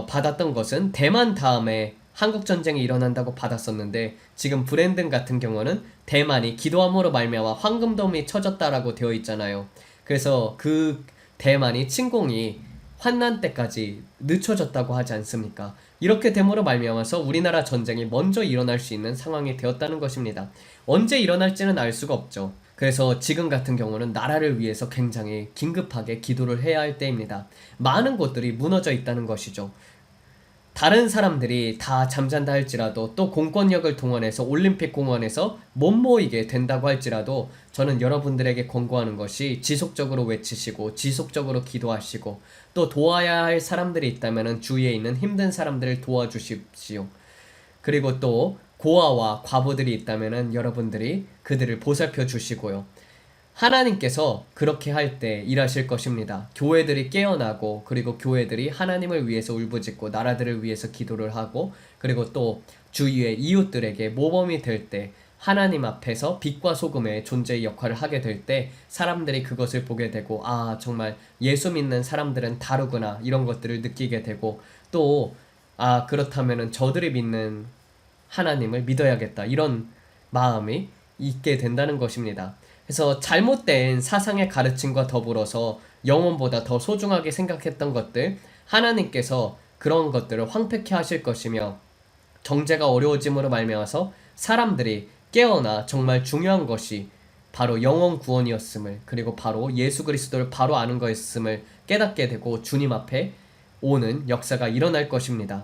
받았던 것은 대만 다음에 한국전쟁이 일어난다고 받았었는데, 지금 브랜든 같은 경우는 대만이 기도함으로 말미암아 황금돔이 쳐졌다라고 되어 있잖아요. 그래서 그 대만이 침공이 환난 때까지 늦춰졌다고 하지 않습니까? 이렇게 됨으로 말미암아서 우리나라 전쟁이 먼저 일어날 수 있는 상황이 되었다는 것입니다. 언제 일어날지는 알 수가 없죠. 그래서 지금 같은 경우는 나라를 위해서 굉장히 긴급하게 기도를 해야 할 때입니다. 많은 곳들이 무너져 있다는 것이죠. 다른 사람들이 다 잠잔다 할지라도, 또 공권력을 동원해서 올림픽 공원에서 못 모이게 된다고 할지라도, 저는 여러분들에게 권고하는 것이 지속적으로 외치시고 지속적으로 기도하시고, 또 도와야 할 사람들이 있다면 주위에 있는 힘든 사람들을 도와주십시오. 그리고 또 고아와 과부들이 있다면 여러분들이 그들을 보살펴 주시고요. 하나님께서 그렇게 할 때 일하실 것입니다. 교회들이 깨어나고, 그리고 교회들이 하나님을 위해서 울부짖고 나라들을 위해서 기도를 하고, 그리고 또 주위의 이웃들에게 모범이 될 때, 하나님 앞에서 빛과 소금의 존재의 역할을 하게 될 때 사람들이 그것을 보게 되고, 정말 예수 믿는 사람들은 다르구나, 이런 것들을 느끼게 되고, 또 그렇다면은 저들이 믿는 하나님을 믿어야겠다, 이런 마음이 있게 된다는 것입니다. 그래서 잘못된 사상의 가르침과 더불어서 영혼보다 더 소중하게 생각했던 것들, 하나님께서 그런 것들을 황폐케 하실 것이며, 경제가 어려워짐으로 말미암아서 사람들이 깨어나 정말 중요한 것이 바로 영혼 구원이었음을, 그리고 바로 예수 그리스도를 바로 아는 거였음을 깨닫게 되고 주님 앞에 오는 역사가 일어날 것입니다.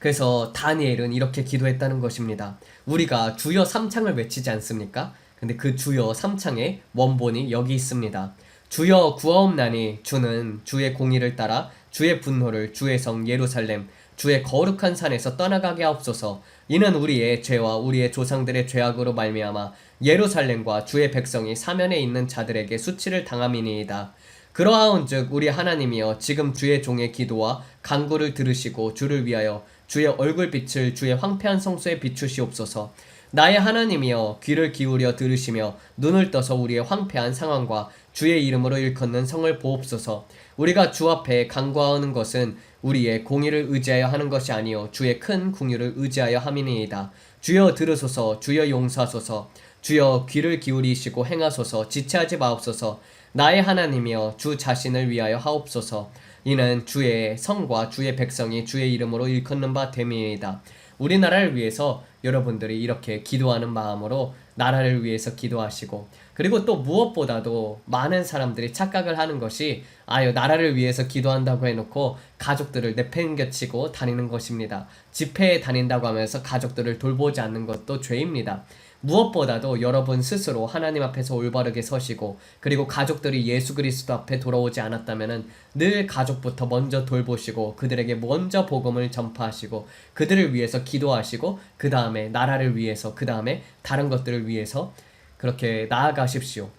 그래서 다니엘은 이렇게 기도했다는 것입니다. 우리가 주여 삼창을 외치지 않습니까? 근데 그 주여 삼창의 원본이 여기 있습니다. 주여 구하옵나니 주는 주의 공의를 따라 주의 분노를 주의 성 예루살렘 주의 거룩한 산에서 떠나가게 하옵소서. 이는 우리의 죄와 우리의 조상들의 죄악으로 말미암아 예루살렘과 주의 백성이 사면에 있는 자들에게 수치를 당함이니이다. 그러하온즉 우리 하나님이여 지금 주의 종의 기도와 간구를 들으시고 주를 위하여 주의 얼굴빛을 주의 황폐한 성소에 비추시옵소서. 나의 하나님이여 귀를 기울여 들으시며 눈을 떠서 우리의 황폐한 상황과 주의 이름으로 일컫는 성을 보옵소서. 우리가 주 앞에 간구하는 것은 우리의 공의를 의지하여 하는 것이 아니요 주의 큰 궁유를 의지하여 함이니이다. 주여 들으소서. 주여 용서하소서. 주여 귀를 기울이시고 행하소서. 지체하지 마옵소서. 나의 하나님이여 주 자신을 위하여 하옵소서. 이는 주의 성과 주의 백성이 주의 이름으로 일컫는 바 됨이니이다. 우리나라를 위해서 여러분들이 이렇게 기도하는 마음으로 나라를 위해서 기도하시고, 그리고 또 무엇보다도 많은 사람들이 착각을 하는 것이 나라를 위해서 기도한다고 해놓고 가족들을 내팽개치고 다니는 것입니다. 집회에 다닌다고 하면서 가족들을 돌보지 않는 것도 죄입니다. 무엇보다도 여러분 스스로 하나님 앞에서 올바르게 서시고, 그리고 가족들이 예수 그리스도 앞에 돌아오지 않았다면 늘 가족부터 먼저 돌보시고 그들에게 먼저 복음을 전파하시고 그들을 위해서 기도하시고 그 다음에 나라를 위해서, 그 다음에 다른 것들을 위해서 그렇게 나아가십시오.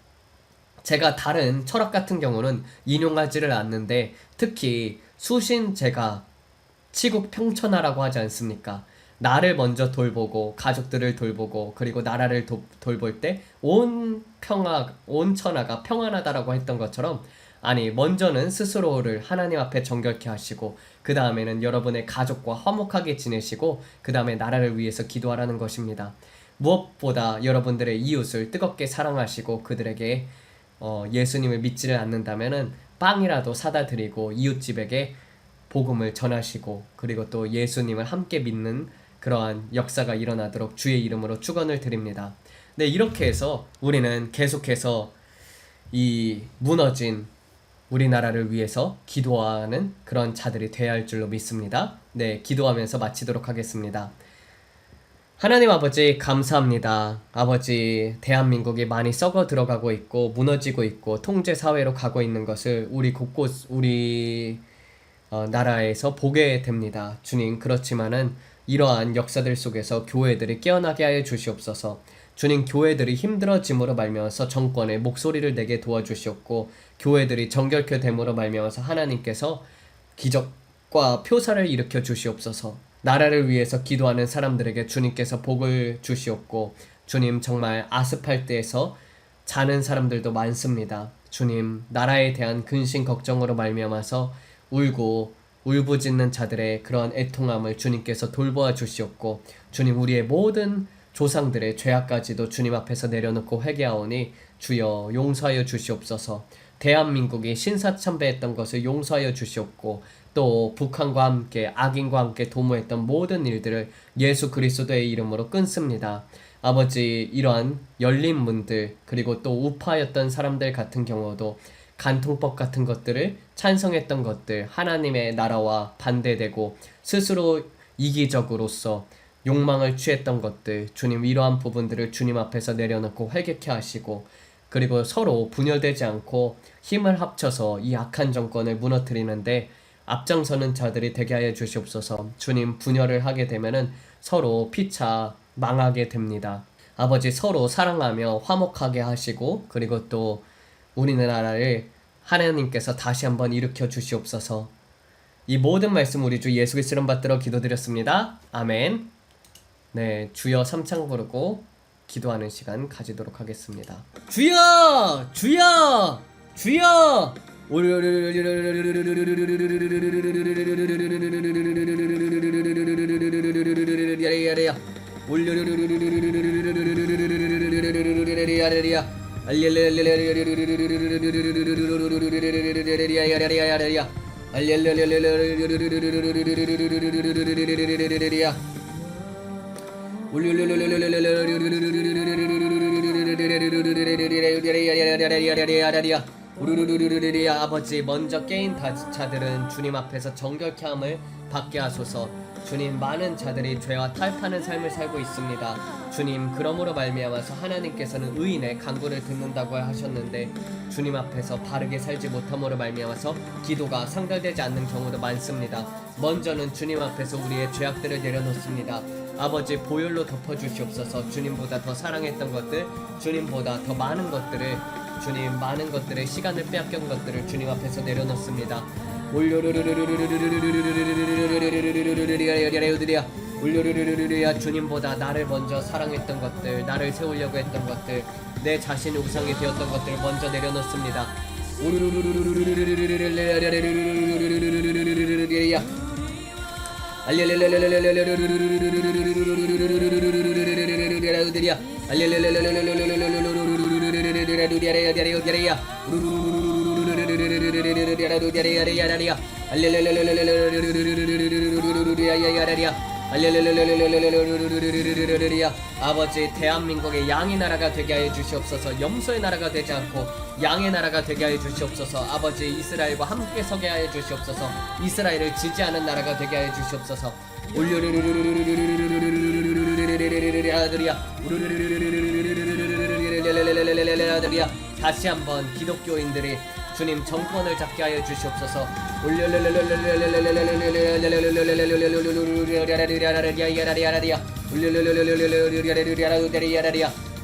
제가 다른 철학 같은 경우는 인용하지를 않는데, 특히 수신제가 치국 평천하라고 하지 않습니까? 나를 먼저 돌보고 가족들을 돌보고 그리고 나라를 돌볼 때 온 천하가 평안하다라고 했던 것처럼, 먼저는 스스로를 하나님 앞에 정결케 하시고 그 다음에는 여러분의 가족과 화목하게 지내시고 그 다음에 나라를 위해서 기도하라는 것입니다. 무엇보다 여러분들의 이웃을 뜨겁게 사랑하시고 그들에게 예수님을 믿지를 않는다면은 빵이라도 사다 드리고 이웃집에게 복음을 전하시고, 그리고 또 예수님을 함께 믿는 그러한 역사가 일어나도록 주의 이름으로 축원을 드립니다. 네, 이렇게 해서 우리는 계속해서 이 무너진 우리나라를 위해서 기도하는 그런 자들이 되어야 할 줄로 믿습니다. 네, 기도하면서 마치도록 하겠습니다. 하나님 아버지 감사합니다. 아버지, 대한민국이 많이 썩어 들어가고 있고 무너지고 있고 통제사회로 가고 있는 것을 우리 나라에서 보게 됩니다. 주님, 그렇지만은 이러한 역사들 속에서 교회들이 깨어나게 하여 주시옵소서. 주님, 교회들이 힘들어짐으로 말미암아서 정권의 목소리를 내게 도와주시옵고, 교회들이 정결케 됨으로 말미암아서 하나님께서 기적과 표사를 일으켜 주시옵소서. 나라를 위해서 기도하는 사람들에게 주님께서 복을 주시옵고, 주님, 정말 아스팔트에서 자는 사람들도 많습니다. 주님, 나라에 대한 근심 걱정으로 말미암아서 울고 울부짖는 자들의 그런 애통함을 주님께서 돌보아 주시옵고, 주님, 우리의 모든 조상들의 죄악까지도 주님 앞에서 내려놓고 회개하오니 주여 용서하여 주시옵소서. 대한민국이 신사참배했던 것을 용서하여 주시옵고, 또 북한과 함께 악인과 함께 도모했던 모든 일들을 예수 그리스도의 이름으로 끊습니다. 아버지, 이러한 열린 문들, 그리고 또 우파였던 사람들 같은 경우도 간통법 같은 것들을 찬성했던 것들, 하나님의 나라와 반대되고 스스로 이기적으로서 욕망을 취했던 것들, 주님, 이러한 부분들을 주님 앞에서 내려놓고 회개케 하시고, 그리고 서로 분열되지 않고 힘을 합쳐서 이 악한 정권을 무너뜨리는데 앞장서는 자들이 되게 하여 주시옵소서. 주님, 분열을 하게 되면은 서로 피차 망하게 됩니다. 아버지, 서로 사랑하며 화목하게 하시고, 그리고 또 우리나라를 하나님께서 다시 한번 일으켜 주시옵소서. 이 모든 말씀 우리 주 예수 그리스도 이름 받들어 기도드렸습니다. 아멘. 네, 주여 삼창 부르고 기도하는 시간 가지도록 하겠습니다. 주여! 주여! 주여! 아버지, 먼저 깨인 자들은 주님 앞에서 정결케 함을 받게 하소서. 주님, 많은 자들이 죄와 타협하는 삶을 살고 있습니다. 주님, 그러므로 말미암아서 하나님께서는 의인의 간구를 듣는다고 하셨는데 주님 앞에서 바르게 살지 못함으로 말미암아서 기도가 상달되지 않는 경우도 많습니다. 먼저는 주님 앞에서 우리의 죄악들을 내려놓습니다. 아버지, 보혈로 덮어주시옵소서. 주님보다 더 사랑했던 것들, 주님보다 더 많은 것들을, 주님, 많은 것들의 시간을 빼앗긴 것들을 주님 앞에서 내려놓습니다. 주님보다 나를 먼저 사랑했던 것들, 나를 세우려고 했던 것들, 내 자신의 우상이 되었던 것들을 먼저 내려놓습니다. 아버지, 대한민국의 양의 나라가 되게 하여 주시옵소서. 염소의 나라가 되지 않고 양의 나라가 되게 하여 주시옵소서. 아버지, 이스라엘과 함께 서게 하여 주시옵소서. 이스라엘을 지지하는 나라가 되게 하여 주시옵소서. 다시 한번 기독교인들이 주님 정권을 잡게 하여 주시옵소서.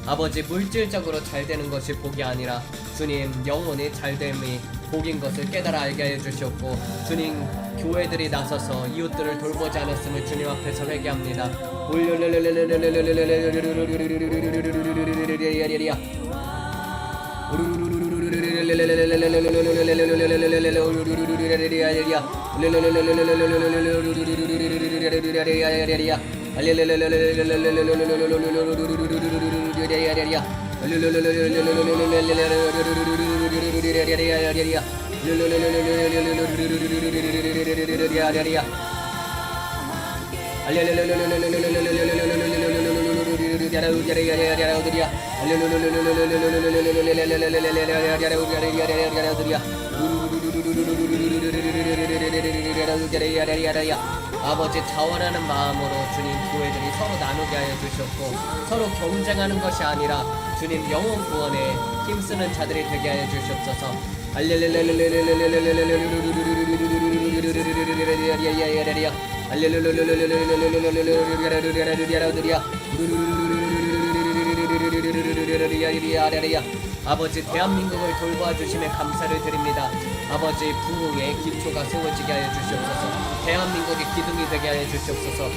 아버지, 물질적으로 잘 되는 것이 복이 아니라 주님 영혼이 잘됨이 복인 것을 깨달아 알게 하여 주시옵고, 주님 교회들이 나서서 이웃들을 돌보지 않았음을 주님 앞에서 회개합니다. 아버지, 자원하는 마음으로 주님 교회들이 서로 나누게 하여 주셨고, 서로 경쟁하는 것이 아니라 주님 영혼 구원에 힘쓰는 자들이 되게 하여 주시옵소서. 아버지, 대한민국을 돌보아 주심에 감사를 드립니다. 아버지, 부흥의 기초가 세워지게 하여 주시옵소서. 대한민국의 기둥이 되게 하여 주시옵소서.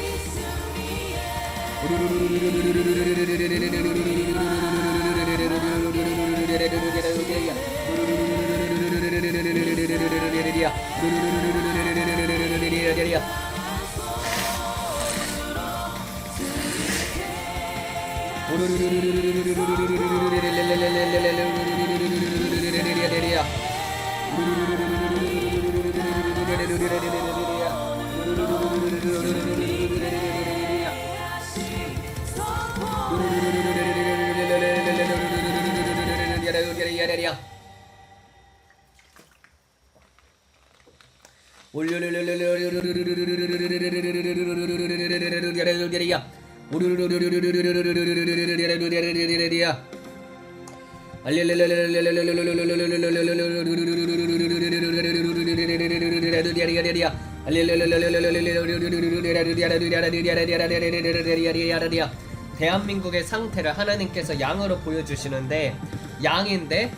대한민국의 상태를 하나님께서 양으로 보여주시는데, 양인데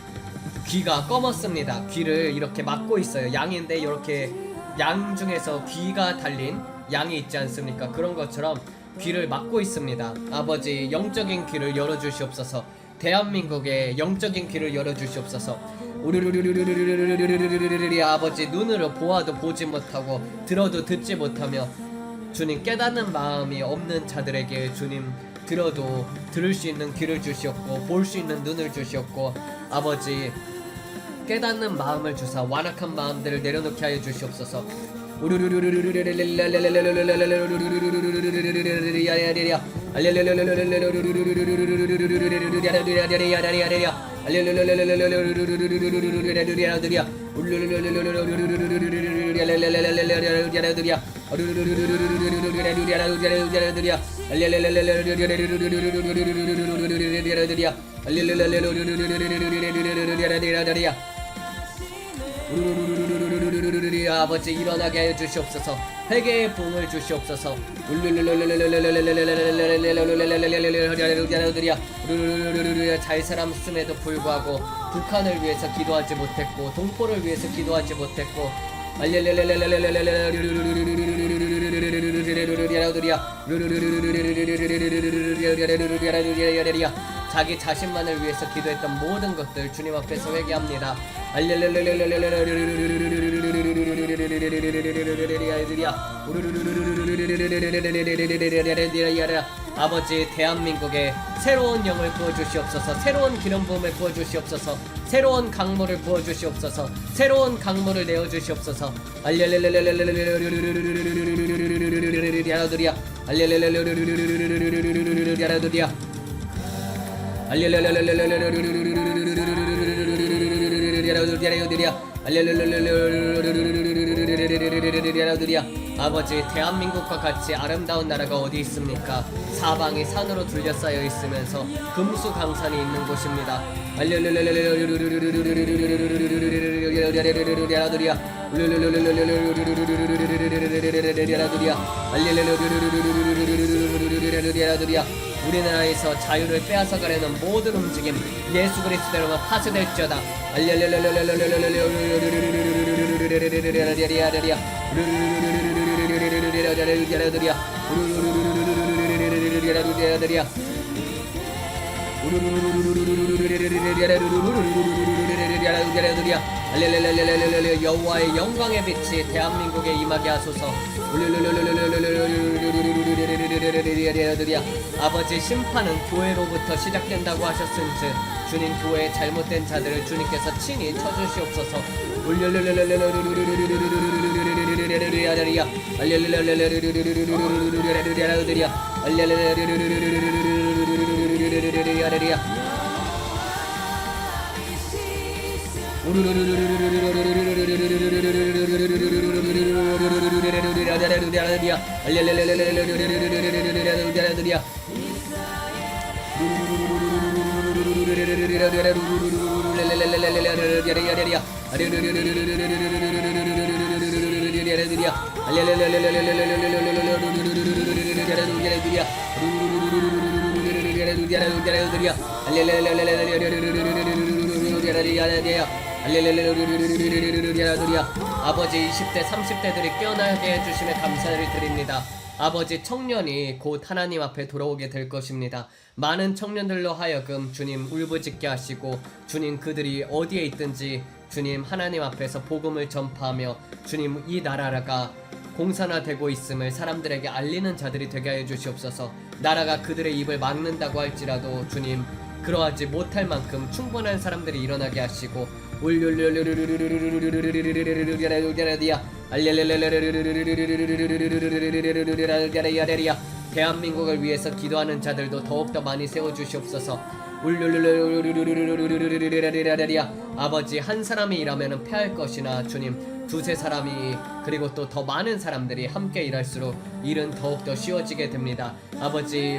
귀가 검었습니다. 귀를 이렇게 막고 있어요. 양인데 이렇게 양 중에서 귀가 달린 양이 있지 않습니까? 그런 것처럼 귀를 막고 있습니다. 아버지, 영적인 귀를 열어주시옵소서. 대한민국의 영적인 귀를 열어주시옵소서. 아버지, 눈으로 보아도 보지 못하고 들어도 듣지 못하며 주님 깨닫는 마음이 없는 자들에게 주님 들어도 들을 수 있는 귀를 주시옵고, 볼 수 있는 눈을 주시옵고, 아버지 깨닫는 마음을 주사 완악한 마음들을 내려놓게 하여 주시옵소서. 아버지 일어나게 하여 주시옵소서. 회개의 부흥을 주시옵소서. 잘 살았음에도 불구하고 북한을 위해서 기도하지 못했고 동포를 위해서 기도하지 못했고 자기 자신만을 위해서 기도했던 모든 것들 주님 앞에서 회개합니다. 아버지 대한민국에 새로운 영을 부어주시옵소서. 새로운 기름 부음을 부어주시옵소서. 새로운 강물을 부어주시옵소서. 새로운 강물을 내어주시옵소서. 아버지 대한민국과 같이 아름다운 나라가 어디 있습니까? 사방이 산으로 둘러싸여 있으면서 금수강산이 있는 곳입니다. 우리나라에서 자유를 빼앗아가려는 모든 움직임 예수 그리스도로만 파쇄될지어다. 여호와의 영광의 빛이 대한민국에 임하게 하소서. 아버지 심판은 교회로부터 시작된다고 하셨은즉 주님 교회의 잘못된 자들을 주님께서 친히 쳐주시옵소서. 아버지 20대 30대들이 깨어나게 해주심에 감사를 드립니다. 아버지 청년이 곧 하나님 앞에 돌아오게 될 것입니다. 많은 청년들로 하여금 주님 울부짖게 하시고 주님 그들이 어디에 있든지 주님 하나님 앞에서 복음을 전파하며 주님 이 나라가 공산화되고 있음을 사람들에게 알리는 자들이 되게 하여 주시옵소서. 나라가 그들의 입을 막는다고 할지라도 주님 그러하지 못할 만큼 충분한 사람들이 일어나게 하시고 대한민국을 위해서 기도하는 자들도 더욱더 많이 세워주시옵소서. 아버지 한 사람이 일하면 패할 것이나 주님 두세 사람이 그리고 또 더 많은 사람들이 함께 일할수록 일은 더욱더 쉬워지게 됩니다. 아버지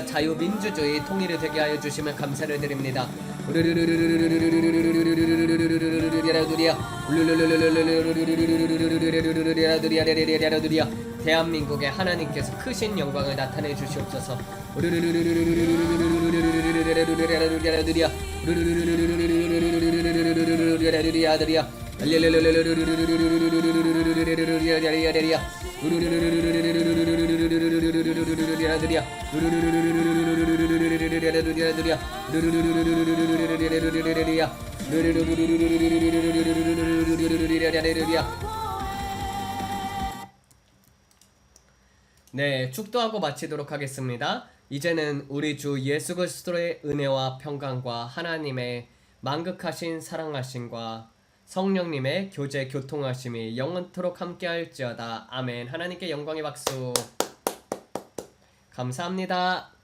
자유민주주의 통일이 되게 하여 주시면 감사를 드립니다. 대한민국에 하나님께서 크신 영광을 나타내 주시옵소서. 네, 축도하고 마치도록 하겠습니다. 이제는 우리 주 예수 그리스도의 은혜와 평강과 하나님의 만극하신 사랑하심과 성령님의 교제 교통하심이 영원토록 함께할지어다. 아멘. 하나님께 영광의 박수. 감사합니다.